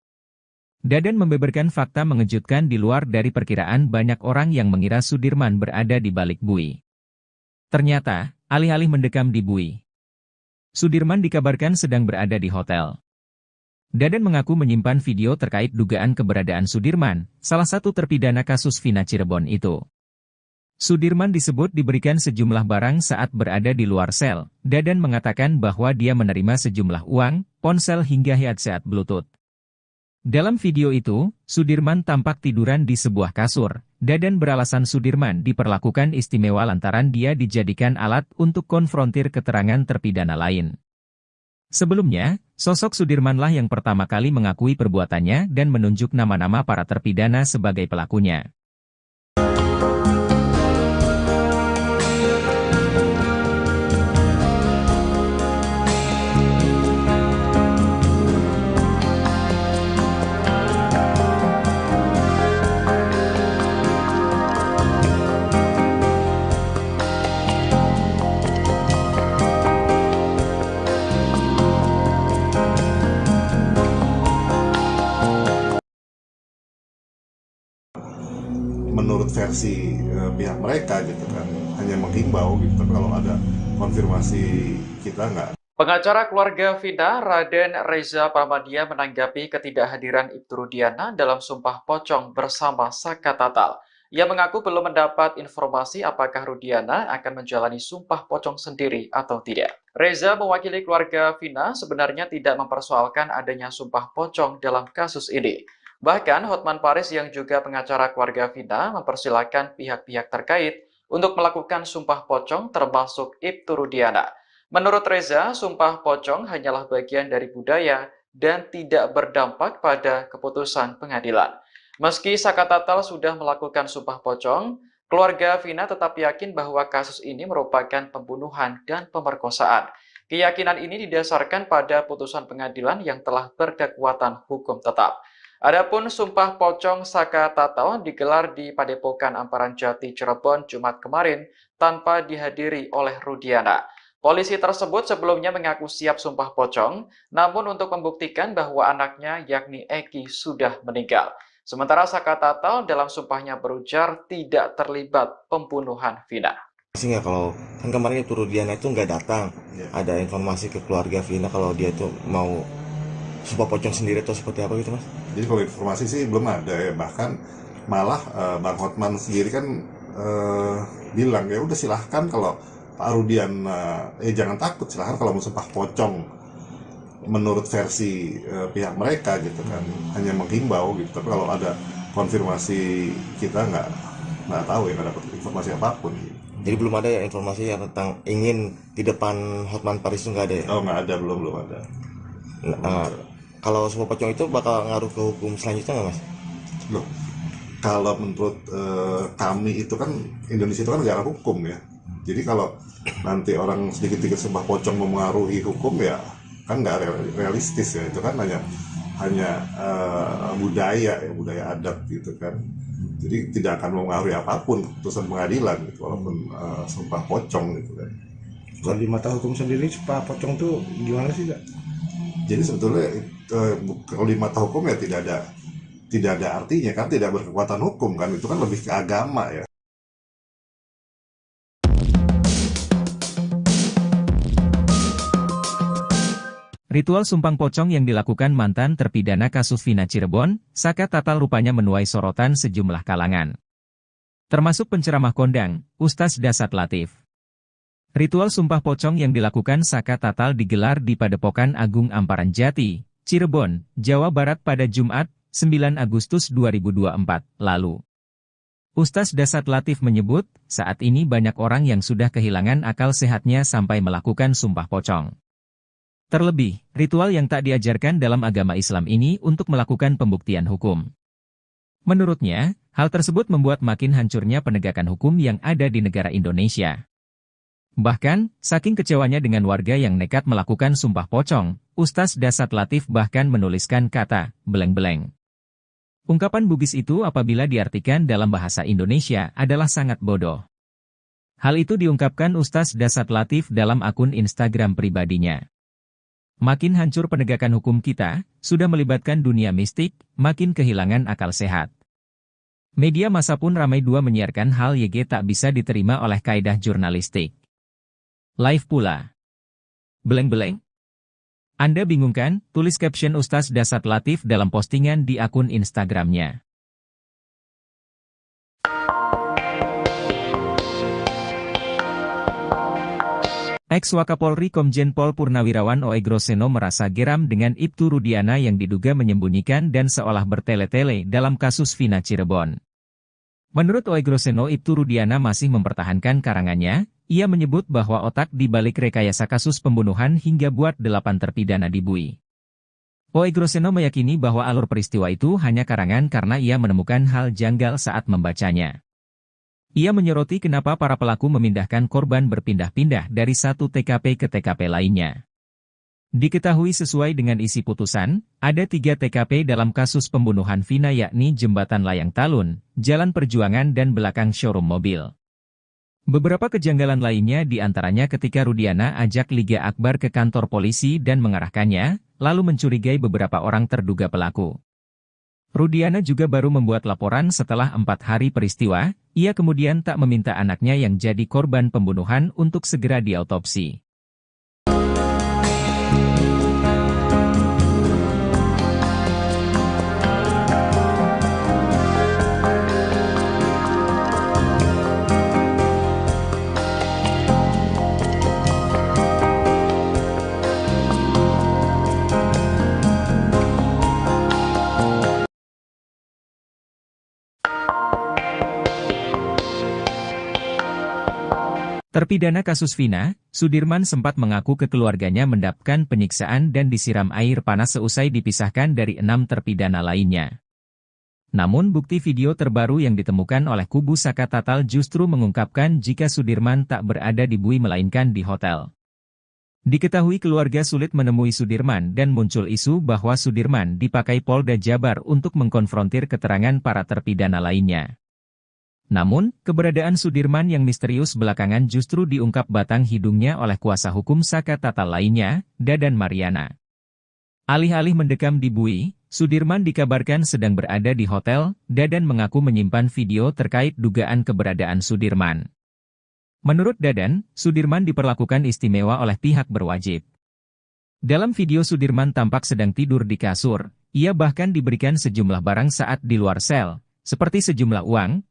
Dadan membeberkan fakta mengejutkan di luar dari perkiraan banyak orang yang mengira Sudirman berada di balik Bui. Ternyata, alih-alih mendekam di Bui, Sudirman dikabarkan sedang berada di hotel. Dadan mengaku menyimpan video terkait dugaan keberadaan Sudirman, salah satu terpidana kasus Vina Cirebon itu. Sudirman disebut diberikan sejumlah barang saat berada di luar sel. Dadan mengatakan bahwa dia menerima sejumlah uang, ponsel hingga headset Bluetooth. Dalam video itu, Sudirman tampak tiduran di sebuah kasur. Dadan beralasan Sudirman diperlakukan istimewa lantaran dia dijadikan alat untuk konfrontir keterangan terpidana lain. Sebelumnya, sosok Sudirmanlah yang pertama kali mengakui perbuatannya dan menunjuk nama-nama para terpidana sebagai pelakunya. Menurut versi pihak mereka gitu kan, hanya menghimbau gitu, tapi kalau ada konfirmasi kita nggak. Pengacara keluarga Vina, Raden Reza Pramadia menanggapi ketidakhadiran Ibtu Rudiana dalam Sumpah Pocong bersama Saka Tatal. Ia mengaku belum mendapat informasi apakah Rudiana akan menjalani Sumpah Pocong sendiri atau tidak. Reza mewakili keluarga Vina sebenarnya tidak mempersoalkan adanya Sumpah Pocong dalam kasus ini. Bahkan Hotman Paris yang juga pengacara keluarga Vina mempersilahkan pihak-pihak terkait untuk melakukan Sumpah Pocong termasuk Ibtu Rudiana. Menurut Reza, Sumpah Pocong hanyalah bagian dari budaya dan tidak berdampak pada keputusan pengadilan. Meski Saka Tatal sudah melakukan Sumpah Pocong, keluarga Vina tetap yakin bahwa kasus ini merupakan pembunuhan dan pemerkosaan. Keyakinan ini didasarkan pada putusan pengadilan yang telah berkekuatan hukum tetap. Adapun Sumpah Pocong Saka Tatal digelar di Padepokan Amparan Jati, Cirebon, Jumat kemarin tanpa dihadiri oleh Rudiana. Polisi tersebut sebelumnya mengaku siap Sumpah Pocong, namun untuk membuktikan bahwa anaknya yakni Eki sudah meninggal. Sementara Saka Tatal dalam sumpahnya berujar tidak terlibat pembunuhan Vina. Sehingga kalau kan kemarin itu Rudiana itu nggak datang, ada informasi ke keluarga Vina kalau dia itu mau Sumpah Pocong sendiri atau seperti apa gitu mas? Jadi kalau informasi sih belum ada ya, bahkan malah Bang Hotman sendiri kan bilang ya udah silahkan kalau Pak Rudian jangan takut, silahkan kalau mau Sumpah Pocong menurut versi pihak mereka gitu kan, hanya menghimbau gitu, tapi kalau ada konfirmasi kita nggak tahu ya, nggak dapat informasi apapun gitu. Jadi belum ada ya informasi yang tentang ingin di depan Hotman Paris itu nggak ada ya? Oh nggak ada, belum ada. Kalau Sumpah Pocong itu bakal ngaruh ke hukum selanjutnya nggak mas? Loh, kalau menurut kami itu kan Indonesia itu kan negara hukum ya. Jadi kalau nanti orang sedikit-sedikit Sumpah Pocong memengaruhi hukum ya kan nggak realistis ya. Itu kan hanya budaya adat gitu kan. Jadi tidak akan mempengaruhi apapun keputusan pengadilan gitu, walaupun sumpah pocong gitu kan. Kalau di mata hukum sendiri sumpah pocong tuh gimana sih, Kak? Jadi sebetulnya kalau di mata hukum ya tidak ada artinya kan, tidak berkekuatan hukum kan, itu kan lebih ke agama ya. Ritual sumpang pocong yang dilakukan mantan terpidana kasus Vina Cirebon, Saka Tatal rupanya menuai sorotan sejumlah kalangan. Termasuk penceramah kondang, Ustaz Dasat Latif. Ritual sumpah pocong yang dilakukan Saka Tatal digelar di Padepokan Agung Amparan Jati, Cirebon, Jawa Barat pada Jumat, 9 Agustus 2024, lalu. Ustaz Dasat Latif menyebut, saat ini banyak orang yang sudah kehilangan akal sehatnya sampai melakukan sumpah pocong. Terlebih, ritual yang tak diajarkan dalam agama Islam ini untuk melakukan pembuktian hukum. Menurutnya, hal tersebut membuat makin hancurnya penegakan hukum yang ada di negara Indonesia. Bahkan, saking kecewanya dengan warga yang nekat melakukan sumpah pocong, Ustaz Dasat Latif bahkan menuliskan kata, beleng-beleng. Ungkapan Bugis itu apabila diartikan dalam bahasa Indonesia adalah sangat bodoh. Hal itu diungkapkan Ustaz Dasat Latif dalam akun Instagram pribadinya. Makin hancur penegakan hukum kita, sudah melibatkan dunia mistik, makin kehilangan akal sehat. Media massa pun ramai dua menyiarkan hal YG tak bisa diterima oleh kaidah jurnalistik. Live pula. Beleng-beleng? Anda bingung kan? Tulis caption Ustaz Dasat Latif dalam postingan di akun Instagramnya. Ex-Wakapolri Komjen Pol Purnawirawan Oegroseno merasa geram dengan Ibtu Rudiana yang diduga menyembunyikan dan seolah bertele-tele dalam kasus Vina Cirebon. Menurut Oegroseno, Ibtu Rudiana masih mempertahankan karangannya. Ia menyebut bahwa otak di balik rekayasa kasus pembunuhan hingga buat 8 terpidana dibui. Oegroseno meyakini bahwa alur peristiwa itu hanya karangan karena ia menemukan hal janggal saat membacanya. Ia menyoroti kenapa para pelaku memindahkan korban berpindah-pindah dari satu TKP ke TKP lainnya. Diketahui sesuai dengan isi putusan, ada 3 TKP dalam kasus pembunuhan Vina yakni Jembatan Layang Talun, Jalan Perjuangan dan belakang showroom mobil. Beberapa kejanggalan lainnya diantaranya ketika Rudiana ajak Liga Akbar ke kantor polisi dan mengarahkannya, lalu mencurigai beberapa orang terduga pelaku. Rudiana juga baru membuat laporan setelah 4 hari peristiwa, ia kemudian tak meminta anaknya yang jadi korban pembunuhan untuk segera diautopsi. Terpidana kasus Vina, Sudirman sempat mengaku ke keluarganya mendapatkan penyiksaan dan disiram air panas seusai dipisahkan dari 6 terpidana lainnya. Namun bukti video terbaru yang ditemukan oleh kubu Saka Tatal justru mengungkapkan jika Sudirman tak berada di Bui melainkan di hotel. Diketahui keluarga sulit menemui Sudirman dan muncul isu bahwa Sudirman dipakai Polda Jabar untuk mengkonfrontir keterangan para terpidana lainnya. Namun, keberadaan Sudirman yang misterius belakangan justru diungkap batang hidungnya oleh kuasa hukum Saka Tatal lainnya, Dadan Mariana. Alih-alih mendekam di Bui, Sudirman dikabarkan sedang berada di hotel. Dadan mengaku menyimpan video terkait dugaan keberadaan Sudirman. Menurut Dadan, Sudirman diperlakukan istimewa oleh pihak berwajib. Dalam video Sudirman tampak sedang tidur di kasur, ia bahkan diberikan sejumlah barang saat di luar sel, seperti sejumlah uang,